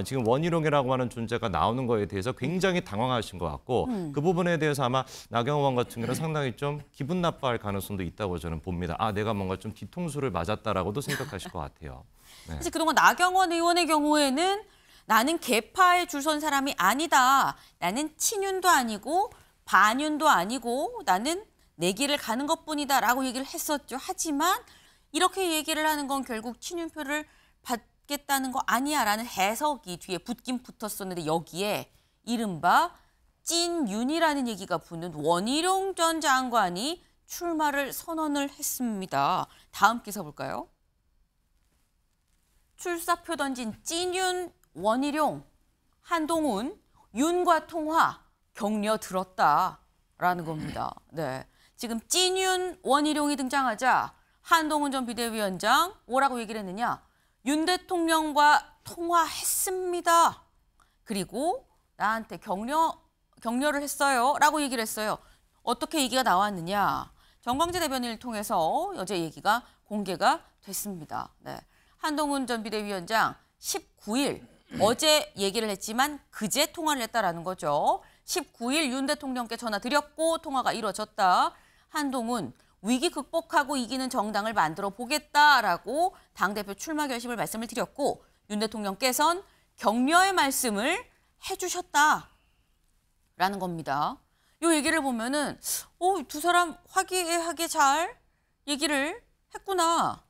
Speaker 6: 지금 원희룡이라고 하는 존재가 나오는 거에 대해서 굉장히 당황하신 것 같고 그 부분에 대해서 아마 나경원 의원 같은 경우는 상당히 좀 기분 나빠할 가능성도 있다고 저는 봅니다. 내가 뭔가 좀 뒤통수를 맞았다라고도 생각하실 것 같아요. 네.
Speaker 1: 사실 그동안 나경원 의원의 경우에는 나는 개파에 줄 선 사람이 아니다. 나는 친윤도 아니고 반윤도 아니고 나는 내 길을 가는 것뿐이다라고 얘기를 했었죠. 하지만 이렇게 얘기를 하는 건 결국 친윤표를 받겠다는 거 아니야라는 해석이 뒤에 붙긴 붙었었는데 여기에 이른바 찐윤이라는 얘기가 붙는 원희룡 전 장관이 출마를 선언을 했습니다. 다음 기사 볼까요? 출사표 던진 찐윤 원희룡, 한동훈, 윤과 통화, 격려 들었다라는 겁니다. 네, 지금 찐윤 원희룡이 등장하자 한동훈 전 비대위원장 뭐라고 얘기를 했느냐? 윤 대통령과 통화했습니다. 그리고 나한테 격려를 했어요 라고 얘기를 했어요. 어떻게 얘기가 나왔느냐? 정광재 대변인을 통해서 어제 얘기가 공개가 됐습니다. 네. 한동훈 전 비대위원장 19일 어제 얘기를 했지만 그제 통화를 했다라는 거죠. 19일 윤 대통령께 전화 드렸고 통화가 이루어졌다. 한동훈 위기 극복하고 이기는 정당을 만들어 보겠다라고 당대표 출마 결심을 말씀을 드렸고 윤 대통령께서는 격려의 말씀을 해주셨다라는 겁니다. 이 얘기를 보면은 두 사람 화기애애하게 잘 얘기를 했구나.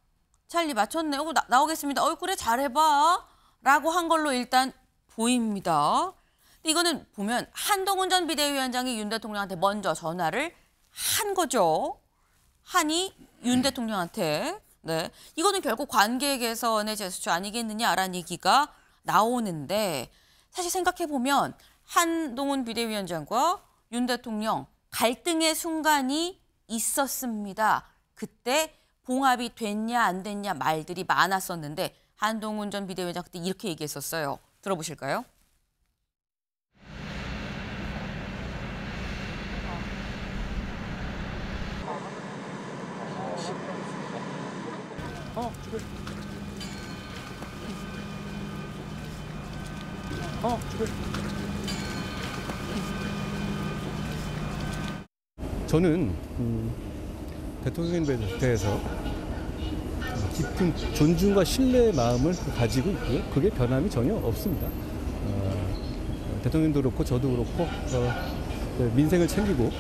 Speaker 1: 잘 맞췄네. 나오겠습니다. 그래 잘해봐. 라고 한 걸로 일단 보입니다. 근데 이거는 보면 한동훈 전 비대위원장이 윤 대통령한테 먼저 전화를 한 거죠. 하니 윤 대통령한테. 네, 이거는 결국 관계 개선의 제스처 아니겠느냐라는 얘기가 나오는데 사실 생각해보면 한동훈 비대위원장과 윤 대통령 갈등의 순간이 있었습니다. 그때 봉합이 됐냐 안 됐냐 말들이 많았었는데 한동훈 전 비대위원장 그때 이렇게 얘기했었어요. 들어보실까요?
Speaker 5: 저는 대통령에 대해서 깊은 존중과 신뢰의 마음을 가지고 있고요. 그게 변함이 전혀 없습니다. 대통령도 그렇고 저도 그렇고 민생을 챙기고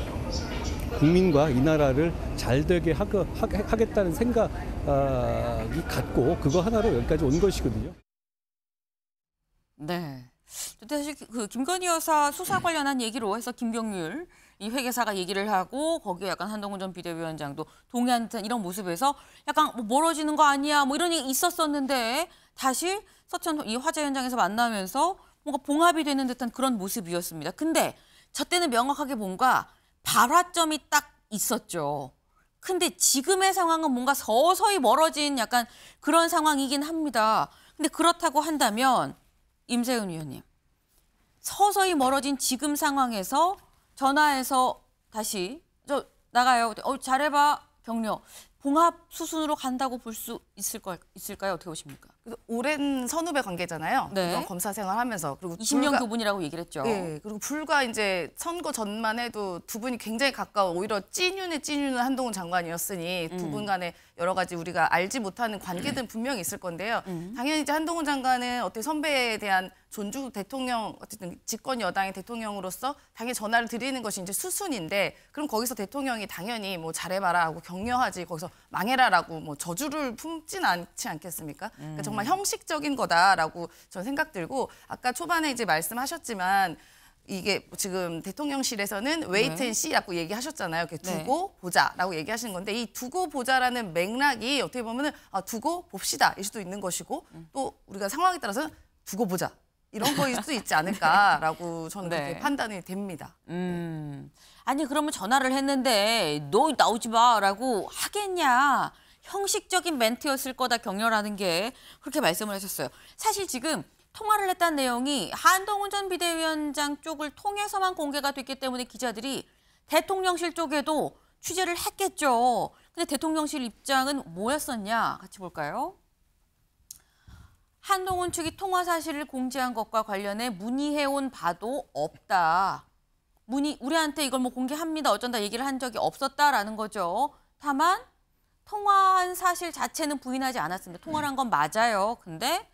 Speaker 5: 국민과 이 나라를 잘 되게 하겠다는 생각이 갖고 그거 하나로 여기까지 온 것이거든요.
Speaker 1: 네. 사실 그 김건희 여사 수사 관련한 얘기로 해서 김경률 이 회계사가 얘기를 하고 거기에 약간 한동훈 전 비대위원장도 동의하는 듯한 이런 모습에서 약간 멀어지는 거 아니야 뭐 이런 얘기 있었었는데 다시 서천 이 화재 현장에서 만나면서 뭔가 봉합이 되는 듯한 그런 모습이었습니다. 근데 저 때는 명확하게 뭔가 발화점이 딱 있었죠. 근데 지금의 상황은 뭔가 서서히 멀어진 약간 그런 상황이긴 합니다. 근데 그렇다고 한다면 임세은 위원님, 서서히 멀어진 지금 상황에서 전화해서 다시 저 나가요. 잘해봐 격려. 봉합 수순으로 간다고 볼 수 있을까요? 어떻게 보십니까?
Speaker 9: 오랜 선후배 관계잖아요.
Speaker 1: 네.
Speaker 9: 검사 생활하면서 그리고
Speaker 1: 20년 두 분이라고 얘기를 했죠.
Speaker 9: 네. 그리고 불과 이제 선거 전만 해도 두 분이 굉장히 가까워 오히려 찐윤의 한동훈 장관이었으니 두 분 간에 여러 가지 우리가 알지 못하는 관계들은 분명히 있을 건데요. 당연히 이제 한동훈 장관은 어떻게 선배에 대한 존중 대통령 어쨌든 집권 여당의 대통령으로서 당연히 전화를 드리는 것이 이제 수순인데 그럼 거기서 대통령이 당연히 뭐 잘해봐라 하고 격려하지 거기서 망해라라고 뭐 저주를 품진 않지 않겠습니까? 그러니까 정말 형식적인 거다라고 저는 생각 들고 아까 초반에 이제 말씀하셨지만 이게 지금 대통령실에서는 웨이트 앤 씨라고 얘기하셨잖아요. 두고 보자라고 얘기하시는 건데 이 두고 보자라는 맥락이 어떻게 보면은 두고 봅시다일 수도 있는 것이고 또 우리가 상황에 따라서는 두고 보자 이런 거일 수도 있지 않을까라고 저는 그렇게 판단이 됩니다.
Speaker 1: 아니 그러면 전화를 했는데 너 나오지 마라고 하겠냐. 형식적인 멘트였을 거다 격려라는 게 그렇게 말씀을 하셨어요. 사실 지금 통화를 했다는 내용이 한동훈 전 비대위원장 쪽을 통해서만 공개가 됐기 때문에 기자들이 대통령실 쪽에도 취재를 했겠죠. 근데 대통령실 입장은 뭐였었냐? 같이 볼까요? 한동훈 측이 통화 사실을 공지한 것과 관련해 문의해온 바도 없다. 우리한테 이걸 뭐 공개합니다. 어쩐다 얘기를 한 적이 없었다라는 거죠. 다만 통화한 사실 자체는 부인하지 않았습니다. 통화를 한 건 맞아요. 근데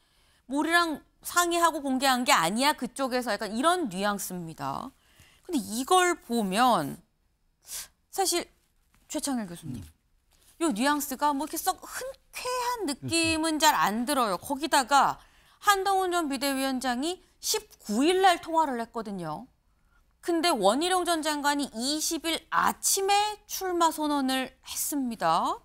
Speaker 1: 우리랑 상의하고 공개한 게 아니야. 그쪽에서 약간 이런 뉘앙스입니다. 근데 이걸 보면 사실 최창일 교수님, 이 뉘앙스가 뭐 이렇게 썩 흔쾌한 느낌은 잘 안 들어요. 거기다가 한동훈 전 비대위원장이 19일 날 통화를 했거든요. 근데 원희룡 전 장관이 20일 아침에 출마 선언을 했습니다.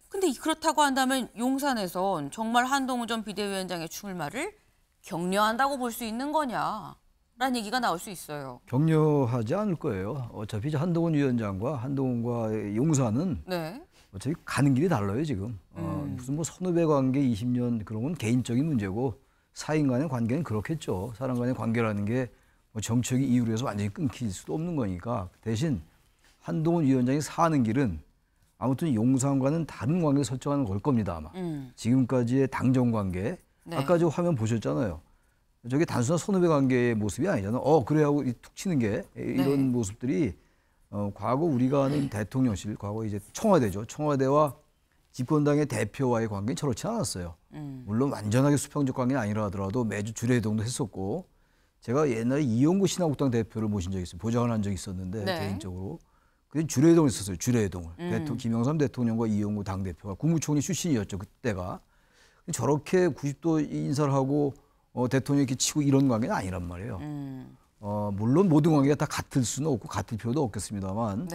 Speaker 1: 근데 그렇다고 한다면 용산에선 정말 한동훈 전 비대위원장의 출마를 격려한다고 볼 수 있는 거냐라는 얘기가 나올 수 있어요.
Speaker 7: 격려하지 않을 거예요. 어차피 한동훈 위원장과 한동훈과 용산은 어차피 가는 길이 달라요 지금. 무슨 뭐 선후배 관계 20년 그런 건 개인적인 문제고 사인 간의 관계는 그렇겠죠. 사람 간의 관계라는 게 뭐 정치적인 이유로 해서 완전히 끊길 수도 없는 거니까. 대신 한동훈 위원장이 사는 길은 아무튼 용산과는 다른 관계를 설정하는 걸 겁니다 아마. 지금까지의 당정 관계. 아까 저 화면 보셨잖아요. 저게 단순한 선후배 관계의 모습이 아니잖아요. 그래 하고 툭 치는 게 이런 모습들이 과거 우리가 아는 대통령실, 과거 이제 청와대죠. 청와대와 집권당의 대표와의 관계는 저렇지 않았어요. 물론 완전하게 수평적 관계는 아니라 하더라도 매주 주례회동도 했었고 제가 옛날에 이용구 신한국당 대표를 모신 적이 있어요. 보좌관을 한 적이 있었는데 개인적으로. 그게 주례회동을 했었어요. 주례회동을. 김영삼 대통령과 이용구 당대표가 국무총리 출신이었죠. 그때가. 저렇게 90도 인사를 하고 대통령이 이렇게 치고 이런 관계는 아니란 말이에요. 물론 모든 관계가 다 같을 수는 없고 같을 필요도 없겠습니다만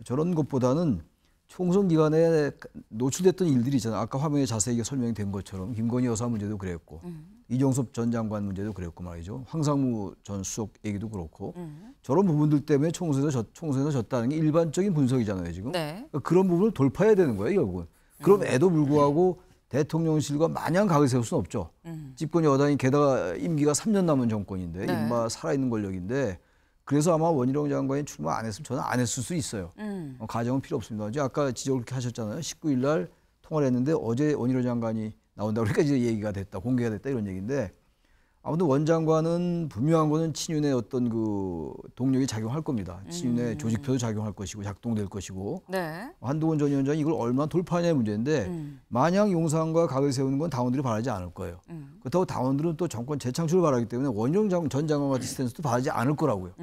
Speaker 7: 저런 것보다는 총선 기간에 노출됐던 일들이 있잖아요. 아까 화면에 자세히 설명이 된 것처럼 김건희 여사 문제도 그랬고 이종섭 전 장관 문제도 그랬고 말이죠. 황상무 전 수석 얘기도 그렇고 저런 부분들 때문에 총선에서 졌다는 게 일반적인 분석이잖아요. 지금. 그러니까 그런 부분을 돌파해야 되는 거예요. 결국은. 그럼에도 불구하고 대통령실과 마냥 각을 세울 수는 없죠. 집권 여당이 게다가 임기가 3년 남은 정권인데 이른바 살아있는 권력인데 그래서 아마 원희룡 장관이 출마 안 했으면 저는 안 했을 수 있어요. 가정은 필요 없습니다. 아까 지적을 그렇게 하셨잖아요. 19일 날 통화를 했는데 어제 원희룡 장관이 나온다고 그러니까 이제 얘기가 됐다, 공개가 됐다 이런 얘기인데 아무튼 원 장관은 분명한 거는 친윤의 어떤 그 동력이 작용할 겁니다. 친윤의 조직표도 작용할 것이고 작동될 것이고 한동훈 전 위원장이 이걸 얼마나 돌파하냐의 문제인데 마냥 용산과 각을 세우는 건 당원들이 바라지 않을 거예요. 그렇다고 당원들은 또 정권 재창출을 바라기 때문에 원희룡 전 장관 같은 스탠스도 바라지 않을 거라고요.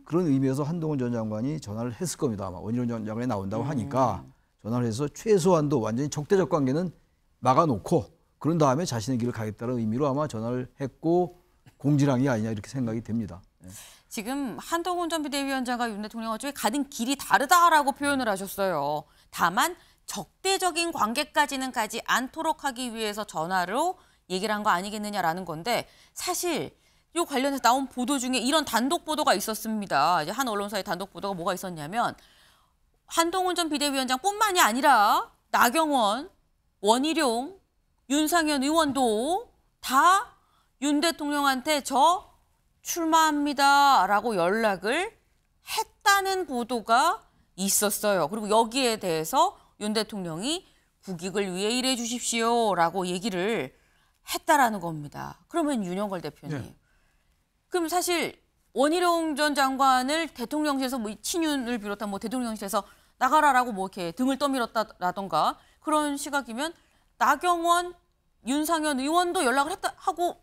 Speaker 7: 그런 의미에서 한동훈 전 장관이 전화를 했을 겁니다. 아마 원희룡 전 장관이 나온다고 하니까 전화를 해서 최소한도 완전히 적대적 관계는 막아놓고 그런 다음에 자신의 길을 가겠다는 의미로 아마 전화를 했고 공지를 한 게 아니냐 이렇게 생각이 됩니다.
Speaker 1: 지금 한동훈 전 비대위원장과 윤 대통령 쪽에 가는 길이 다르다라고 표현을 하셨어요. 다만 적대적인 관계까지는 가지 않도록 하기 위해서 전화로 얘기를 한 거 아니겠느냐라는 건데 사실 이 관련해서 나온 보도 중에 이런 단독 보도가 있었습니다. 이제 한 언론사의 단독 보도가 뭐가 있었냐면 한동훈 전 비대위원장뿐만이 아니라 나경원, 원희룡, 윤상현 의원도 다 윤 대통령한테 저 출마합니다라고 연락을 했다는 보도가 있었어요. 그리고 여기에 대해서 윤 대통령이 국익을 위해 일해 주십시오라고 얘기를 했다라는 겁니다. 그러면 윤영걸 대표님. 네. 그럼 사실 원희룡 전 장관을 대통령실에서 뭐 친윤을 비롯한 뭐 대통령실에서 나가라라고 뭐 이렇게 등을 떠밀었다라던가 그런 시각이면 나경원, 윤상현 의원도 연락을 했다 하고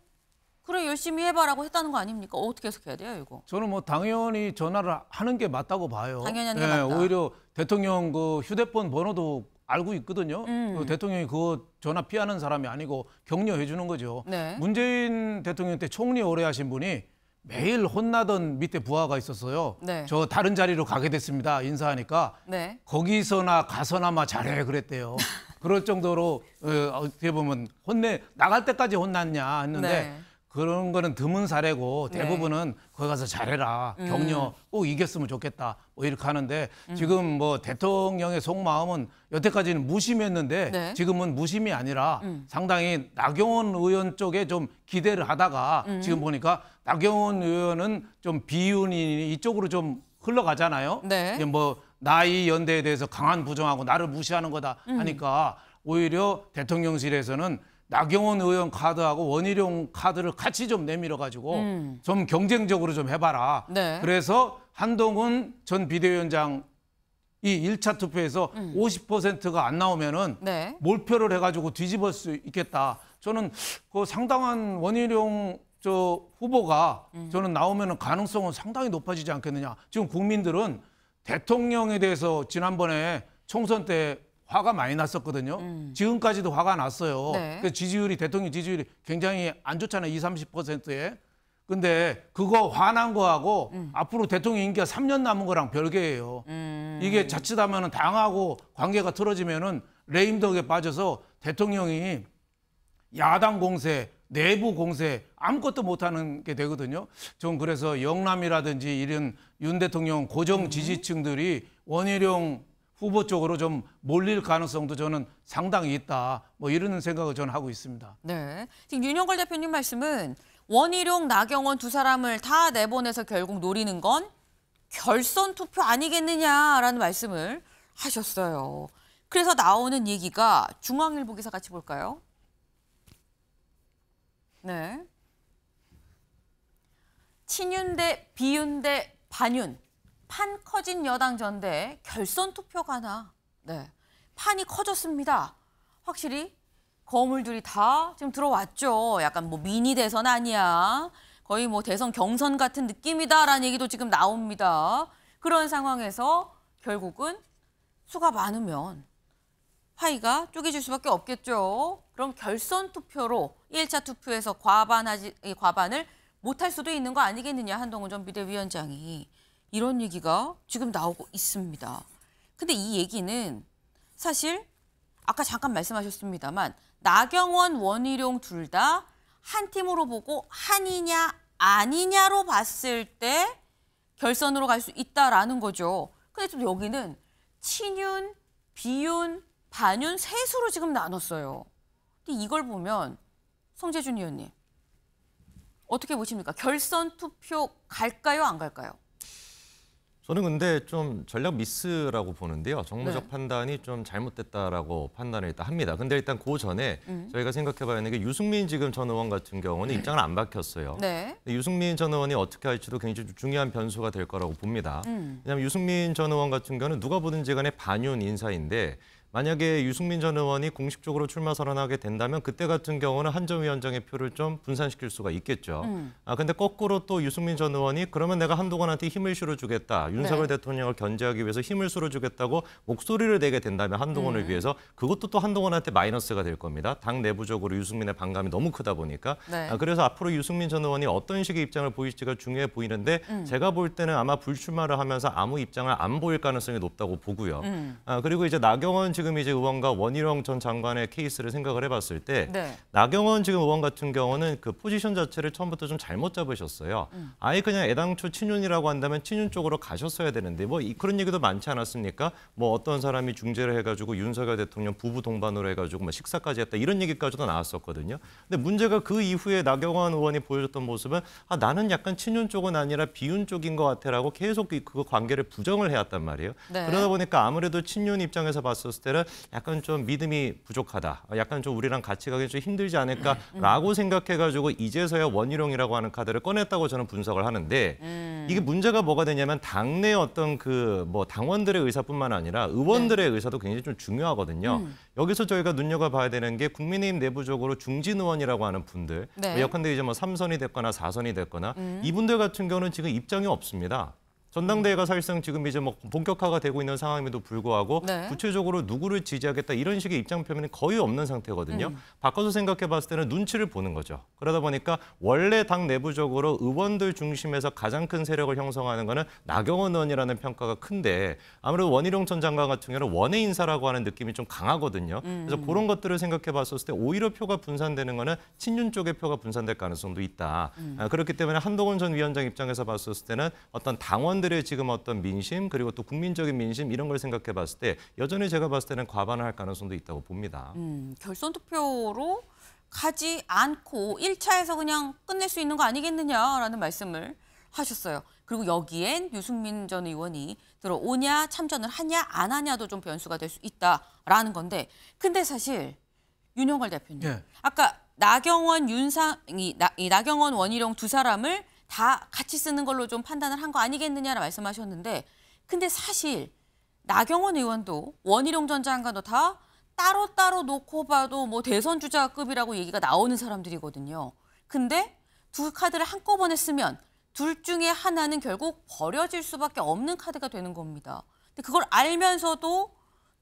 Speaker 1: 그래 열심히 해봐라고 했다는 거 아닙니까? 어떻게 해석해야 돼요, 이거?
Speaker 2: 저는 뭐 당연히 전화를 하는 게 맞다고 봐요.
Speaker 1: 당연히 하는 게 맞다.
Speaker 2: 오히려 대통령 그 휴대폰 번호도 알고 있거든요. 그 대통령이 그거 전화 피하는 사람이 아니고 격려해 주는 거죠.
Speaker 1: 네.
Speaker 2: 문재인 대통령 때 총리 오래 하신 분이 매일 혼나던 밑에 부하가 있었어요.
Speaker 1: 네.
Speaker 2: 저 다른 자리로 가게 됐습니다. 인사하니까
Speaker 1: 네.
Speaker 2: 거기서나 가서나마 잘해 그랬대요. 그럴 정도로 어떻게 보면 나갈 때까지 혼났냐 했는데
Speaker 1: 네.
Speaker 2: 그런 거는 드문 사례고 대부분은 거기 가서 잘해라. 격려 꼭 이겼으면 좋겠다. 뭐 이렇게 하는데 지금 뭐 대통령의 속마음은 여태까지는 무심했는데
Speaker 1: 네.
Speaker 2: 지금은 무심이 아니라 상당히 나경원 의원 쪽에 좀 기대를 하다가 지금 보니까 나경원 의원은 좀 비윤이 이쪽으로 좀 흘러가잖아요.
Speaker 1: 네.
Speaker 2: 뭐 나이 연대에 대해서 강한 부정하고 나를 무시하는 거다 하니까 오히려 대통령실에서는 나경원 의원 카드하고 원희룡 카드를 같이 좀 내밀어가지고 좀 경쟁적으로 좀 해봐라.
Speaker 1: 네.
Speaker 2: 그래서 한동훈 전 비대위원장 이 1차 투표에서 50%가 안 나오면은
Speaker 1: 네.
Speaker 2: 몰표를 해가지고 뒤집을 수 있겠다. 저는 그 상당한 원희룡 저 후보가 저는 나오면은 가능성은 상당히 높아지지 않겠느냐. 지금 국민들은 대통령에 대해서 지난번에 총선 때 화가 많이 났었거든요. 지금까지도 화가 났어요.
Speaker 1: 네.
Speaker 2: 그 대통령 지지율이 굉장히 안 좋잖아요. 20-30%에. 근데 그거 화난 거하고 앞으로 대통령 임기가 3년 남은 거랑 별개예요. 이게 자칫하면 당하고 관계가 틀어지면은 레임덕에 빠져서 대통령이 야당 공세, 내부 공세 아무것도 못하는 게 되거든요. 전 그래서 영남이라든지 이런 윤 대통령 고정 지지층들이 원희룡 후보 쪽으로 좀 몰릴 가능성도 저는 상당히 있다. 뭐 이런 생각을 저는 하고 있습니다.
Speaker 1: 네. 지금 윤영걸 대표님 말씀은 원희룡, 나경원 두 사람을 다 내보내서 결국 노리는 건 결선 투표 아니겠느냐라는 말씀을 하셨어요. 그래서 나오는 얘기가 중앙일보 기사 같이 볼까요? 네. 친윤 대 비윤 대 반윤. 판 커진 여당 전대 결선 투표가 나. 네. 판이 커졌습니다. 확실히 거물들이 다 지금 들어왔죠. 약간 뭐 미니 대선 아니야. 거의 뭐 대선 경선 같은 느낌이다라는 얘기도 지금 나옵니다. 그런 상황에서 결국은 수가 많으면 파이가 쪼개질 수밖에 없겠죠. 그럼 결선 투표로 1차 투표에서 과반을 못할 수도 있는 거 아니겠느냐. 한동훈 전 비대위원장이. 이런 얘기가 지금 나오고 있습니다. 근데 이 얘기는 사실 아까 잠깐 말씀하셨습니다만 나경원, 원희룡 둘 다 한 팀으로 보고 한이냐 아니냐로 봤을 때 결선으로 갈 수 있다라는 거죠. 근데 좀 여기는 친윤, 비윤, 반윤 셋으로 지금 나눴어요. 근데 이걸 보면 성재준 의원님 어떻게 보십니까? 결선 투표 갈까요, 안 갈까요?
Speaker 6: 저는 근데 좀 전략 미스라고 보는데요. 정무적
Speaker 1: 네.
Speaker 6: 판단이 좀 잘못됐다라고 판단을 일단 합니다. 근데 일단 그 전에 저희가 생각해봐야 하는 게 유승민 지금 전 의원 같은 경우는 입장을 안 밝혔어요.
Speaker 1: 네.
Speaker 6: 유승민 전 의원이 어떻게 할지도 굉장히 중요한 변수가 될 거라고 봅니다. 왜냐하면 유승민 전 의원 같은 경우는 누가 보든지 간에 반윤 인사인데 만약에 유승민 전 의원이 공식적으로 출마 선언하게 된다면 그때 같은 경우는 한 전 위원장의 표를 좀 분산시킬 수가 있겠죠. 근데 거꾸로 또 유승민 전 의원이 그러면 내가 한동훈한테 힘을 실어주겠다. 윤석열 대통령을 견제하기 위해서 힘을 실어주겠다고 목소리를 내게 된다면 한동훈을 위해서 그것도 또 한동훈한테 마이너스가 될 겁니다. 당 내부적으로 유승민의 반감이 너무 크다 보니까.
Speaker 1: 네.
Speaker 6: 그래서 앞으로 유승민 전 의원이 어떤 식의 입장을 보일지가 중요해 보이는데 제가 볼 때는 아마 불출마를 하면서 아무 입장을 안 보일 가능성이 높다고 보고요. 그리고 이제 나경원 지금 이제 의원과 원희룡 전 장관의 케이스를 생각을 해봤을 때
Speaker 1: 네.
Speaker 6: 나경원 지금 의원 같은 경우는 그 포지션 자체를 처음부터 좀 잘못 잡으셨어요. 아예 그냥 애당초 친윤이라고 한다면 친윤 쪽으로 가셨어야 되는데 뭐 그런 얘기도 많지 않았습니까? 뭐 어떤 사람이 중재를 해가지고 윤석열 대통령 부부 동반으로 해가지고 뭐 식사까지 했다 이런 얘기까지도 나왔었거든요. 근데 문제가 그 이후에 나경원 의원이 보여줬던 모습은 나는 약간 친윤 쪽은 아니라 비윤 쪽인 것 같아라고 계속 그 관계를 부정을 해왔단 말이에요.
Speaker 1: 네.
Speaker 6: 그러다 보니까 아무래도 친윤 입장에서 봤었을 때는 약간 좀 믿음이 부족하다. 약간 좀 우리랑 같이 가기 좀 힘들지 않을까라고 생각해가지고 이제서야 원희룡이라고 하는 카드를 꺼냈다고 저는 분석을 하는데 이게 문제가 뭐가 되냐면 당내 어떤 그 뭐 당원들의 의사뿐만 아니라 의원들의 의사도 굉장히 좀 중요하거든요. 여기서 저희가 눈여겨봐야 되는 게 국민의힘 내부적으로 중진 의원이라고 하는 분들,
Speaker 1: 네.
Speaker 6: 예컨대 이제 뭐 3선이 됐거나 4선이 됐거나 이분들 같은 경우는 지금 입장이 없습니다. 전당대회가 사실상 지금 이제 뭐 본격화가 되고 있는 상황임에도 불구하고
Speaker 1: 네.
Speaker 6: 구체적으로 누구를 지지하겠다 이런 식의 입장 표명이 거의 없는 상태거든요. 바꿔서 생각해 봤을 때는 눈치를 보는 거죠. 그러다 보니까 원래 당 내부적으로 의원들 중심에서 가장 큰 세력을 형성하는 거는 나경원 의원이라는 평가가 큰데 아무래도 원희룡 전 장관 같은 경우는 원외 인사라고 하는 느낌이 좀 강하거든요. 그래서 그런 것들을 생각해 봤을 때 오히려 표가 분산되는 거는 친윤 쪽의 표가 분산될 가능성도 있다. 그렇기 때문에 한동훈 전 위원장 입장에서 봤을 때는 어떤 당원들의 지금 어떤 민심 그리고 또 국민적인 민심 이런 걸 생각해 봤을 때 여전히 제가 봤을 때는 과반을 할 가능성도 있다고 봅니다.
Speaker 1: 결선 투표로 가지 않고 1차에서 그냥 끝낼 수 있는 거 아니겠느냐라는 말씀을 하셨어요. 그리고 여기엔 유승민 전 의원이 들어오냐 참전을 하냐 안 하냐도 좀 변수가 될 수 있다라는 건데 근데 사실 윤영걸 대표님
Speaker 2: 네.
Speaker 1: 아까 나경원 나경원 원희룡 두 사람을 다 같이 쓰는 걸로 좀 판단을 한 거 아니겠느냐라 말씀하셨는데 근데 사실 나경원 의원도 원희룡 전 장관도 다 따로따로 놓고 봐도 뭐 대선 주자급이라고 얘기가 나오는 사람들이거든요. 근데 두 카드를 한꺼번에 쓰면 둘 중에 하나는 결국 버려질 수밖에 없는 카드가 되는 겁니다. 근데 그걸 알면서도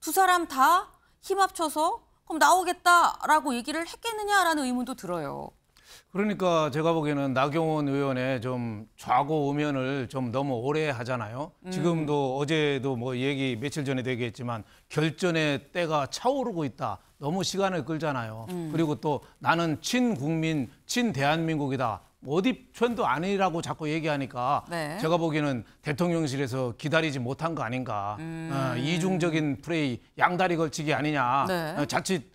Speaker 1: 두 사람 다 힘 합쳐서 그럼 나오겠다라고 얘기를 했겠느냐라는 의문도 들어요.
Speaker 2: 그러니까 제가 보기에는 나경원 의원의 좀 좌고 우면을 좀 너무 오래 하잖아요. 지금도 어제도 뭐 얘기 며칠 전에도 얘기했지만 결전의 때가 차오르고 있다. 너무 시간을 끌잖아요. 그리고 또 나는 친국민, 친대한민국이다. 어디 편도 아니라고 자꾸 얘기하니까
Speaker 1: 네.
Speaker 2: 제가 보기에는 대통령실에서 기다리지 못한 거 아닌가. 이중적인 플레이, 양다리 걸치기 아니냐.
Speaker 1: 네.
Speaker 2: 자칫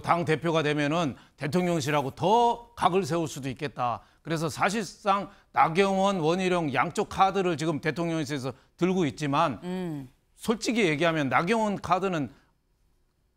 Speaker 2: 당 대표가 되면은 대통령실하고 더 각을 세울 수도 있겠다. 그래서 사실상 나경원, 원희룡 양쪽 카드를 지금 대통령실에서 들고 있지만 솔직히 얘기하면 나경원 카드는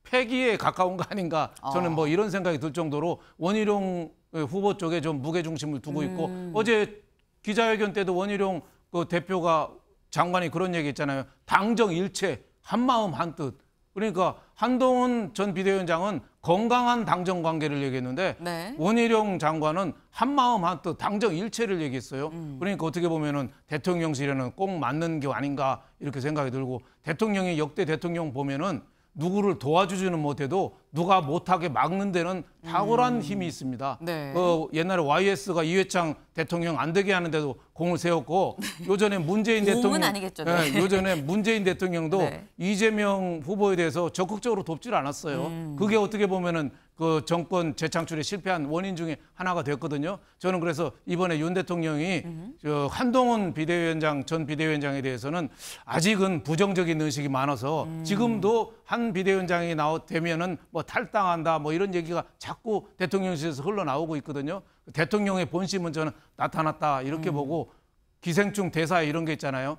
Speaker 2: 폐기에 가까운 거 아닌가. 저는 뭐 이런 생각이 들 정도로 원희룡 후보 쪽에 좀 무게 중심을 두고 있고 어제 기자회견 때도 원희룡 그 대표가 장관이 그런 얘기 했잖아요. 당정 일체, 한마음 한뜻. 그러니까 한동훈 전 비대위원장은 건강한 당정 관계를 얘기했는데
Speaker 1: 네.
Speaker 2: 원희룡 장관은 한마음 한뜻 당정 일체를 얘기했어요. 그러니까 어떻게 보면은 대통령실에는 꼭 맞는 게 아닌가 이렇게 생각이 들고 대통령이 역대 대통령 보면은 누구를 도와주지는 못해도 누가 못하게 막는 데는 탁월한 힘이 있습니다.
Speaker 1: 네.
Speaker 2: 옛날에 YS가 이회창 대통령 안 되게 하는데도 공을 세웠고 요전에 문재인 대통령
Speaker 1: 아니겠죠. 네.
Speaker 2: 요전에 문재인 대통령도
Speaker 1: 네.
Speaker 2: 이재명 후보에 대해서 적극적으로 돕질 않았어요. 그게 어떻게 보면은 그 정권 재창출에 실패한 원인 중에 하나가 됐거든요. 저는 그래서 이번에 윤 대통령이 저 한동훈 비대위원장 전 비대위원장에 대해서는 아직은 부정적인 의식이 많아서 지금도 한 비대위원장이 되면은 뭐 탈당한다 뭐 이런 얘기가 자꾸 대통령실에서 흘러나오고 있거든요. 대통령의 본심은 저는 나타났다 이렇게 보고 기생충 대사 이런 게 있잖아요.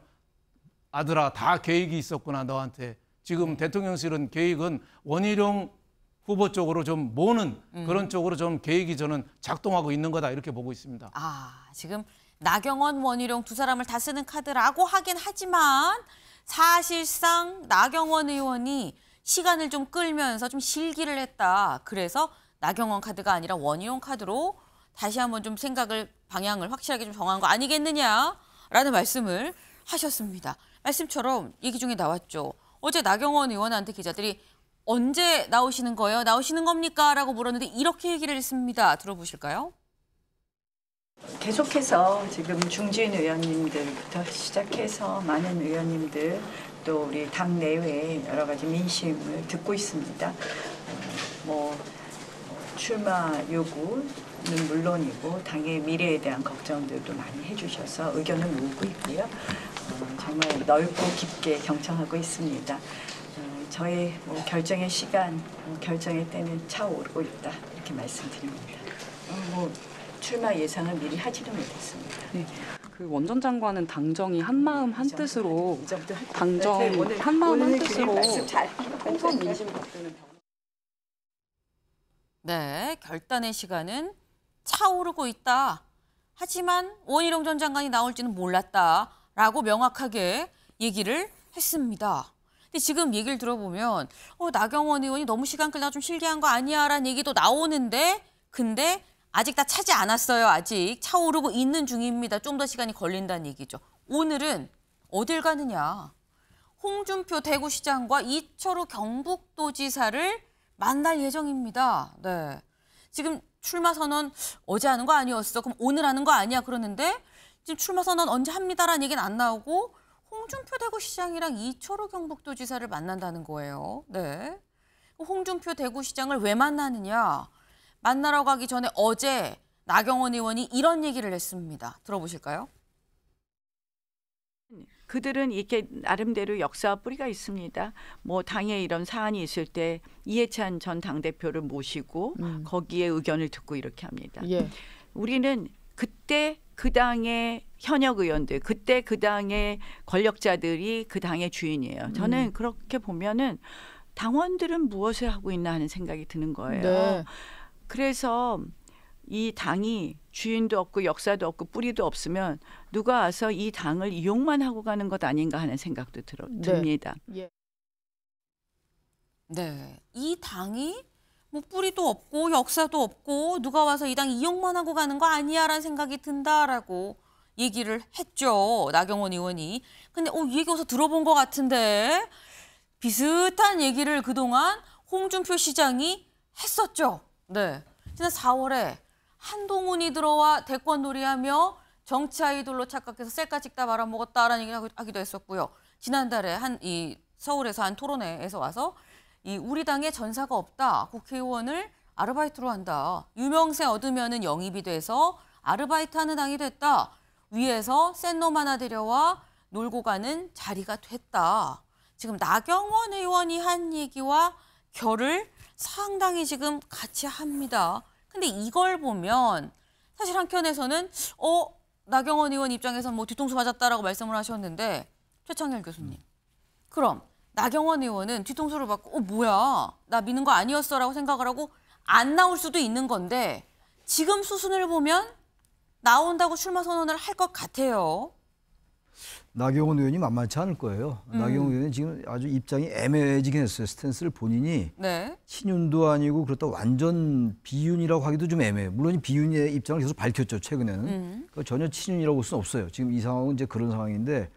Speaker 2: 아들아 다 계획이 있었구나 너한테. 지금 대통령실은 계획은 원희룡 후보 쪽으로 좀 모는 그런 쪽으로 좀 계획이 저는 작동하고 있는 거다 이렇게 보고 있습니다.
Speaker 1: 지금 나경원, 원희룡 두 사람을 다 쓰는 카드라고 하긴 하지만 사실상 나경원 의원이 시간을 좀 끌면서 좀 실기를 했다. 그래서 나경원 카드가 아니라 원희룡 카드로 다시 한번 좀 방향을 확실하게 좀 정한 거 아니겠느냐라는 말씀을 하셨습니다. 말씀처럼 얘기 중에 나왔죠. 어제 나경원 의원한테 기자들이 언제 나오시는 거예요? 나오시는 겁니까? 라고 물었는데 이렇게 얘기를 했습니다. 들어보실까요?
Speaker 12: 계속해서 지금 중진 의원님들부터 시작해서 많은 의원님들 또 우리 당 내외 여러 가지 민심을 듣고 있습니다. 출마 요구는 물론이고 당의 미래에 대한 걱정들도 많이 해주셔서 의견을 모으고 있고요. 정말 넓고 깊게 경청하고 있습니다. 저의 결정의 시간, 결정의 때는 차오르고 있다 이렇게 말씀드립니다. 출마 예상을 미리 하지는 못했습니다.
Speaker 13: 네. 그 원 전 장관은 당정이 한마음 한뜻으로 당정 한마음 한뜻으로 총선 민심 바꾸는
Speaker 1: 네, 결단의 시간은 차오르고 있다. 하지만 원희룡 전 장관이 나올지는 몰랐다라고 명확하게 얘기를 했습니다. 근데 지금 얘기를 들어보면 나경원 의원이 너무 시간 끌다가 좀 실기한 거 아니야라는 얘기도 나오는데 근데 아직 다 차지 않았어요. 아직 차오르고 있는 중입니다. 좀 더 시간이 걸린다는 얘기죠. 오늘은 어딜 가느냐. 홍준표 대구시장과 이철우 경북도지사를 만날 예정입니다. 네. 지금 출마 선언 어제 하는 거 아니었어? 그럼 오늘 하는 거 아니야? 그러는데 지금 출마 선언 언제 합니다라는 얘기는 안 나오고 홍준표 대구시장이랑 이철우 경북도지사를 만난다는 거예요. 네. 홍준표 대구시장을 왜 만나느냐? 만나러 가기 전에 어제 나경원 의원이 이런 얘기를 했습니다. 들어보실까요?
Speaker 14: 그들은 이렇게 나름대로 역사와 뿌리가 있습니다. 당에 이런 사안이 있을 때 이해찬 전 당대표를 모시고 거기에 의견을 듣고 이렇게 합니다.
Speaker 11: 예.
Speaker 14: 우리는 그때 그 당의 현역 의원들, 그때 그 당의 권력자들이 그 당의 주인이에요. 저는 그렇게 보면은 당원들은 무엇을 하고 있나 하는 생각이 드는 거예요.
Speaker 11: 네.
Speaker 14: 그래서 이 당이 주인도 없고 역사도 없고 뿌리도 없으면 누가 와서 이 당을 이용만 하고 가는 것 아닌가 하는 생각도 듭니다.
Speaker 11: 예.
Speaker 1: 네, 이 당이 뿌리도 없고 역사도 없고 누가 와서 이 당 이용만 하고 가는 거 아니야라는 생각이 든다라고 얘기를 했죠. 나경원 의원이. 근데 이 얘기 어디서 들어본 것 같은데 비슷한 얘기를 그동안 홍준표 시장이 했었죠. 네, 지난 4월에 한동훈이 들어와 대권놀이하며 정치 아이돌로 착각해서 셀카 찍다 말아먹었다라는 얘기를 하기도 했었고요. 지난달에 서울에서 한 토론회에서 와서 우리 당에 전사가 없다. 국회의원을 아르바이트로 한다. 유명세 얻으면은 영입이 돼서 아르바이트하는 당이 됐다. 위에서 센 놈 하나 데려와 놀고 가는 자리가 됐다. 지금 나경원 의원이 한 얘기와 결을 상당히 지금 같이 합니다. 근데 이걸 보면 사실 한켠에서는 나경원 의원 입장에서는 뒤통수 맞았다라고 말씀을 하셨는데 최창렬 교수님. 그럼 나경원 의원은 뒤통수를 받고 뭐야 나 미는 거 아니었어라고 생각을 하고 안 나올 수도 있는 건데 지금 수순을 보면 나온다고 출마 선언을 할 것 같아요.
Speaker 7: 나경원 의원이 만만치 않을 거예요. 나경원 의원은 지금 아주 입장이 애매해지긴 했어요. 스탠스를 본인이
Speaker 1: 네.
Speaker 7: 친윤도 아니고 그렇다고 완전 비윤이라고 하기도 좀 애매해요. 물론 비윤의 입장을 계속 밝혔죠. 최근에는. 그러니까 전혀 친윤이라고 볼 수는 없어요. 지금 이 상황은 이제 그런 상황인데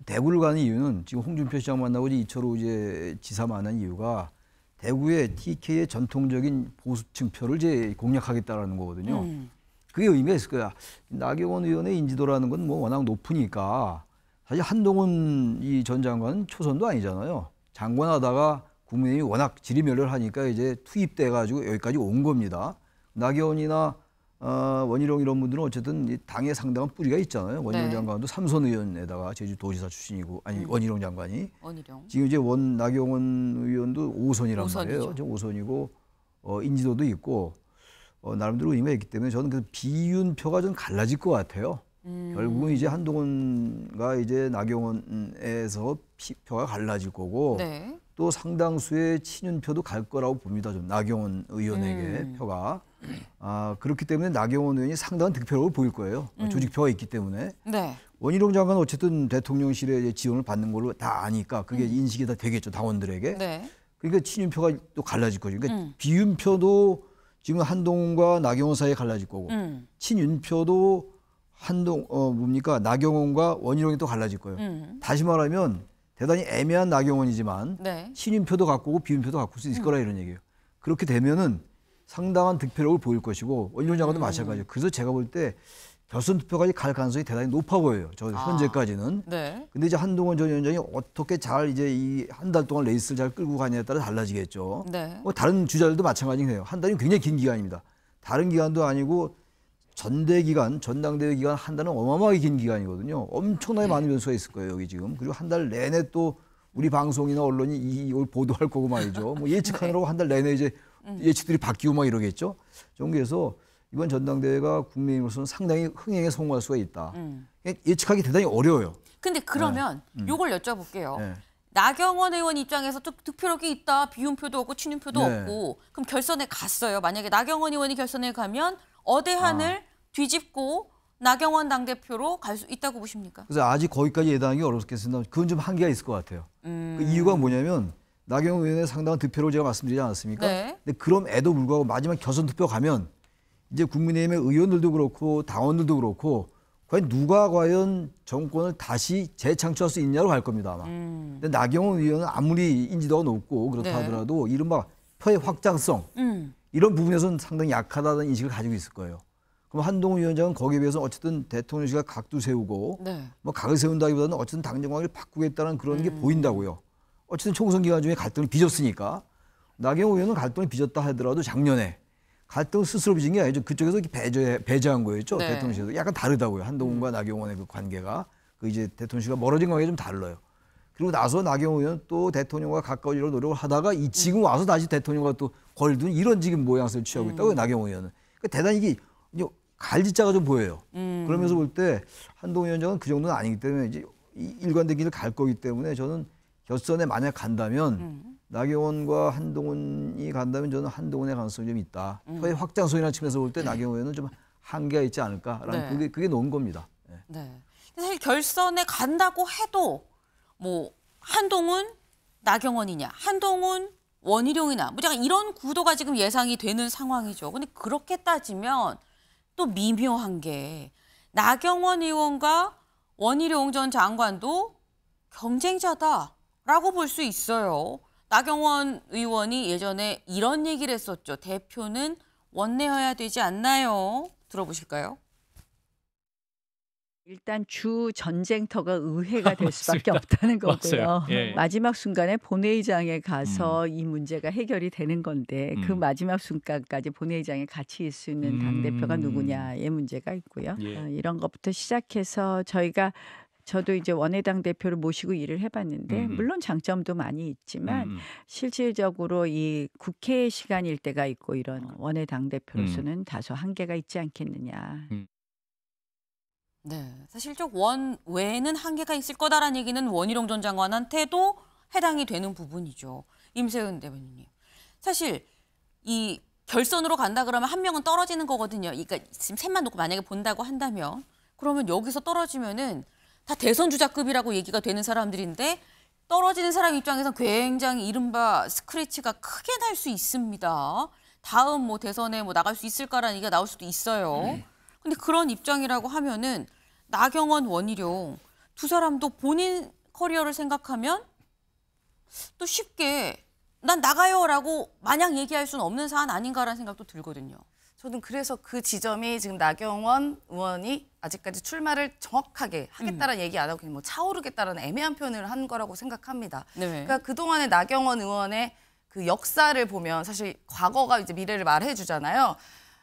Speaker 7: 대구를 가는 이유는 지금 홍준표 시장 만나고 이철우 지사 만난 이유가 대구의 TK의 전통적인 보수층 표를 이제 공략하겠다라는 거거든요. 그게 의미가 있을 거야. 나경원 의원의 인지도라는 건 워낙 높으니까 사실 한동훈 전 장관은 초선도 아니잖아요. 장관하다가 국민의힘이 워낙 지리멸렬하니까 이제 투입돼가지고 여기까지 온 겁니다. 나경원이나 원희룡 이런 분들은 어쨌든 당에 상당한 뿌리가 있잖아요. 원희룡 장관도 삼선 의원에다가 제주도지사 출신이고 원희룡 장관이. 지금 이제 나경원 의원도 5선이란 말이에요. 지금 5선이고 인지도도 있고 나름대로 의미가 있기 때문에 저는 그 비윤표가 좀 갈라질 것 같아요. 결국은 이제 한동훈과 이제 나경원에서 표가 갈라질 거고 또 상당수의 친윤표도 갈 거라고 봅니다. 좀 나경원 의원에게 표가. 그렇기 때문에 나경원 의원이 상당한 득표력을 보일 거예요. 조직표가 있기 때문에. 원희룡 장관은 어쨌든 대통령실의 지원을 받는 걸로 다 아니까 그게 인식이 다 되겠죠. 당원들에게. 그러니까 친윤표가 또 갈라질 거죠. 그러니까 비윤표도 지금 한동훈과 나경원 사이에 갈라질 거고 친윤표도 나경원과 원희룡이 또 갈라질 거예요. 다시 말하면 대단히 애매한 나경원이지만 친윤표도 갖고 오고 비윤표도 갖고 올 수 있을 거라 이런 얘기예요. 그렇게 되면은 상당한 득표력을 보일 것이고 원희룡 장관도 마찬가지예요. 그래서 제가 볼 때 결선 투표까지 갈 가능성이 대단히 높아 보여요. 저 현재까지는.
Speaker 1: 네.
Speaker 7: 근데 이제 한동훈 전 위원장이 어떻게 잘 이제 이 한 달 동안 레이스를 잘 끌고 가냐에 따라 달라지겠죠.
Speaker 1: 네.
Speaker 7: 뭐 다른 주자들도 마찬가지예요. 한 달이면 굉장히 긴 기간입니다. 다른 기간도 아니고 전대 기간, 전당대회 기간 한 달은 어마어마하게 긴 기간이거든요. 엄청나게 많은 변수가 있을 거예요, 여기 지금. 그리고 한 달 내내 또 우리 방송이나 언론이 이걸 보도할 거고 말이죠. 뭐 예측하느라고 한 달 내내 이제 예측들이 바뀌고 막 이러겠죠. 그래서 이번 전당대회가 국민으로서는 상당히 흥행에 성공할 수가 있다. 예측하기 대단히 어려워요.
Speaker 1: 근데 그러면 요걸 여쭤볼게요. 네. 나경원 의원 입장에서 득표력이 있다. 비윤표도 없고 친윤표도 없고. 그럼 결선에 갔어요. 만약에 나경원 의원이 결선에 가면 어대한을 뒤집고 나경원 당대표로 갈 수 있다고 보십니까?
Speaker 7: 그래서 아직 거기까지 예단하기 어렵겠습니다. 그건 좀 한계가 있을 것 같아요. 그 이유가 뭐냐면 나경원 의원의 상당한 득표를 제가 말씀드리지 않았습니까? 네. 근데 그럼에도 불구하고 마지막 결선 투표 가면 이제 국민의힘의 의원들도 그렇고 당원들도 그렇고 과연 정권을 다시 재창출할 수 있냐로 갈 겁니다 아마. 근데 나경원 의원은 아무리 인지도가 높고 그렇다 하더라도 이른바 표의 확장성 이런 부분에서는 상당히 약하다는 인식을 가지고 있을 거예요. 그럼 한동훈 위원장은 거기에 비해서 어쨌든 대통령실과 각도 세우고 뭐 각을 세운다기보다는 어쨌든 당 정황을 바꾸겠다는 그런 게 보인다고요. 어쨌든 총선 기간 중에 갈등을 빚었으니까 나경원 의원은 갈등을 빚었다 하더라도 작년에 갈등을 스스로 빚은 게 아니죠. 그쪽에서 배제한 거였죠. 네. 대통령실도 약간 다르다고요. 한동훈과 나경원의 그 관계가 그 이제 대통령실과 멀어진 관계가 좀 달라요. 그리고 나서 나경원 의원은 또 대통령과 가까워지려고 노력을 하다가 지금 와서 다시 대통령과 또 걸든 이런 지금 모양새를 취하고 있다고요. 나경원 의원은. 그러니까 대단히 이게 갈짓자가 좀 보여요. 그러면서 볼 때 한동훈 위원장은 그 정도는 아니기 때문에 이제 일관된 길을 갈 거기 때문에 저는 결선에 만약 간다면 나경원과 한동훈이 간다면 저는 한동훈의 가능성이 좀 있다. 표의 확장성이라는 측면에서 볼 때 나경원 의원은 좀 한계가 있지 않을까라는 그게 놓은 겁니다.
Speaker 1: 네. 사실 결선에 간다고 해도 뭐 한동훈, 나경원이냐, 한동훈, 원희룡이나 뭐 약간 이런 구도가 지금 예상이 되는 상황이죠. 근데 그렇게 따지면 또 미묘한 게 나경원 의원과 원희룡 전 장관도 경쟁자다라고 볼 수 있어요. 나경원 의원이 예전에 이런 얘기를 했었죠. 대표는 원내여야 되지 않나요? 들어보실까요?
Speaker 14: 일단 주 전쟁터가 의회가 될 수밖에 없다는 거고요. 예. 마지막 순간에 본회의장에 가서 이 문제가 해결이 되는 건데 그 마지막 순간까지 본회의장에 같이 있을 수 있는 당대표가 누구냐의 문제가 있고요. 예. 이런 것부터 시작해서 저도 이제 원외당 대표를 모시고 일을 해봤는데 물론 장점도 많이 있지만 실질적으로 이 국회 시간일 때가 있고 이런 원외당 대표로서는 다소 한계가 있지 않겠느냐.
Speaker 1: 네, 사실적 원외에는 한계가 있을 거다라는 얘기는 원희룡 전 장관한테도 해당이 되는 부분이죠. 임세은 대변인님. 사실 이 결선으로 간다 그러면 한 명은 떨어지는 거거든요. 그러니까 지금 셋만 놓고 만약에 본다고 한다면 그러면 여기서 떨어지면은 다 대선 주자급이라고 얘기가 되는 사람들인데 떨어지는 사람 입장에서는 굉장히 이른바 스크래치가 크게 날 수 있습니다. 다음 뭐 대선에 뭐 나갈 수 있을까라는 얘기가 나올 수도 있어요. 근데 그런 입장이라고 하면은 나경원, 원희룡 두 사람도 본인 커리어를 생각하면 또 쉽게 난 나가요라고 마냥 얘기할 수는 없는 사안 아닌가라는 생각도 들거든요.
Speaker 9: 저는 그래서 그 지점이 지금 나경원 의원이 아직까지 출마를 정확하게 하겠다라는 얘기 안 하고 그냥 뭐 차오르겠다라는 애매한 표현을 한 거라고 생각합니다. 네. 그러니까 그동안의 나경원 의원의 그 역사를 보면 사실 과거가 이제 미래를 말해주잖아요.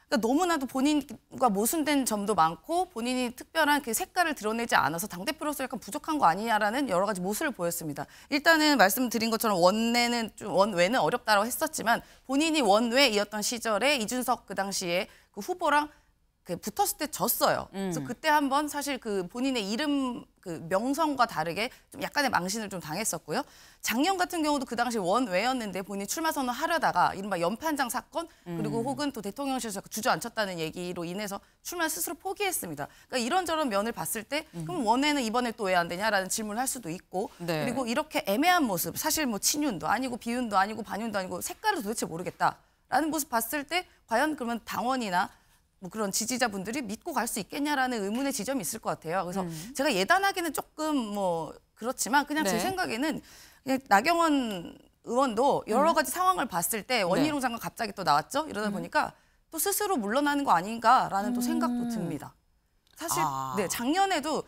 Speaker 9: 그러니까 너무나도 본인과 모순된 점도 많고 본인이 특별한 그 색깔을 드러내지 않아서 당대표로서 약간 부족한 거 아니냐라는 여러 가지 모습을 보였습니다. 일단은 말씀드린 것처럼 원외는 어렵다고 했었지만 본인이 원외이었던 시절에 이준석 그 당시에 그 후보랑 붙었을 때 졌어요. 그래서 그때 한번 사실 그 본인의 이름 그 명성과 다르게 좀 약간의 망신을 좀 당했었고요. 작년 같은 경우도 그 당시 원외였는데 본인이 출마 선언을 하려다가 이른바 연판장 사건 그리고 혹은 또 대통령실에서 주저앉혔다는 얘기로 인해서 출마를 스스로 포기했습니다. 그러니까 이런저런 면을 봤을 때 그럼 원외는 이번에 또 왜 안 되냐라는 질문을 할 수도 있고 네. 그리고 이렇게 애매한 모습 사실 뭐 친윤도 아니고 비윤도 아니고 반윤도 아니고 색깔을 도대체 모르겠다라는 모습 봤을 때 과연 그러면 당원이나 뭐 그런 지지자분들이 믿고 갈 수 있겠냐라는 의문의 지점이 있을 것 같아요. 그래서 제가 예단하기는 조금 뭐 그렇지만 그냥 네. 제 생각에는 그냥 나경원 의원도 여러 가지 상황을 봤을 때 원희룡 장관 갑자기 또 나왔죠. 이러다 보니까 또 스스로 물러나는 거 아닌가라는 또 생각도 듭니다. 사실 작년에도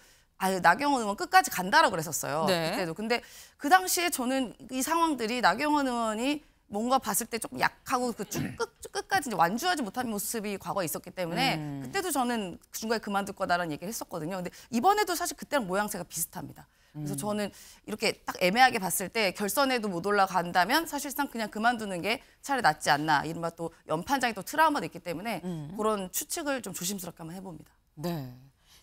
Speaker 9: 나경원 의원 끝까지 간다라고 그랬었어요. 그때도. 근데 그 당시에 저는 이 상황들이 나경원 의원이 뭔가 봤을 때 조금 약하고 끝까지 이제 완주하지 못한 모습이 과거에 있었기 때문에 그때도 저는 중간에 그만둘 거다라는 얘기를 했었거든요. 근데 이번에도 사실 그때랑 모양새가 비슷합니다. 그래서 저는 이렇게 딱 애매하게 봤을 때 결선에도 못 올라간다면 사실상 그냥 그만두는 게 차라리 낫지 않나. 이른바 또 연판장이 또 트라우마도 있기 때문에 그런 추측을 좀 조심스럽게 한번 해봅니다.
Speaker 1: 네.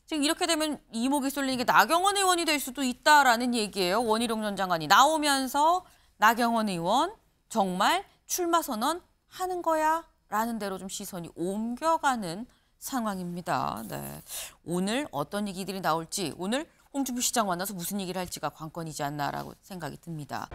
Speaker 1: 지금 이렇게 되면 이목이 쏠리는 게 나경원 의원이 될 수도 있다라는 얘기예요. 원희룡 전 장관이 나오면서 나경원 의원 정말 출마 선언하는 거야? 라는 대로 좀 시선이 옮겨가는 상황입니다. 네. 오늘 어떤 얘기들이 나올지 오늘 홍준표 시장 만나서 무슨 얘기를 할지가 관건이지 않나라고 생각이 듭니다.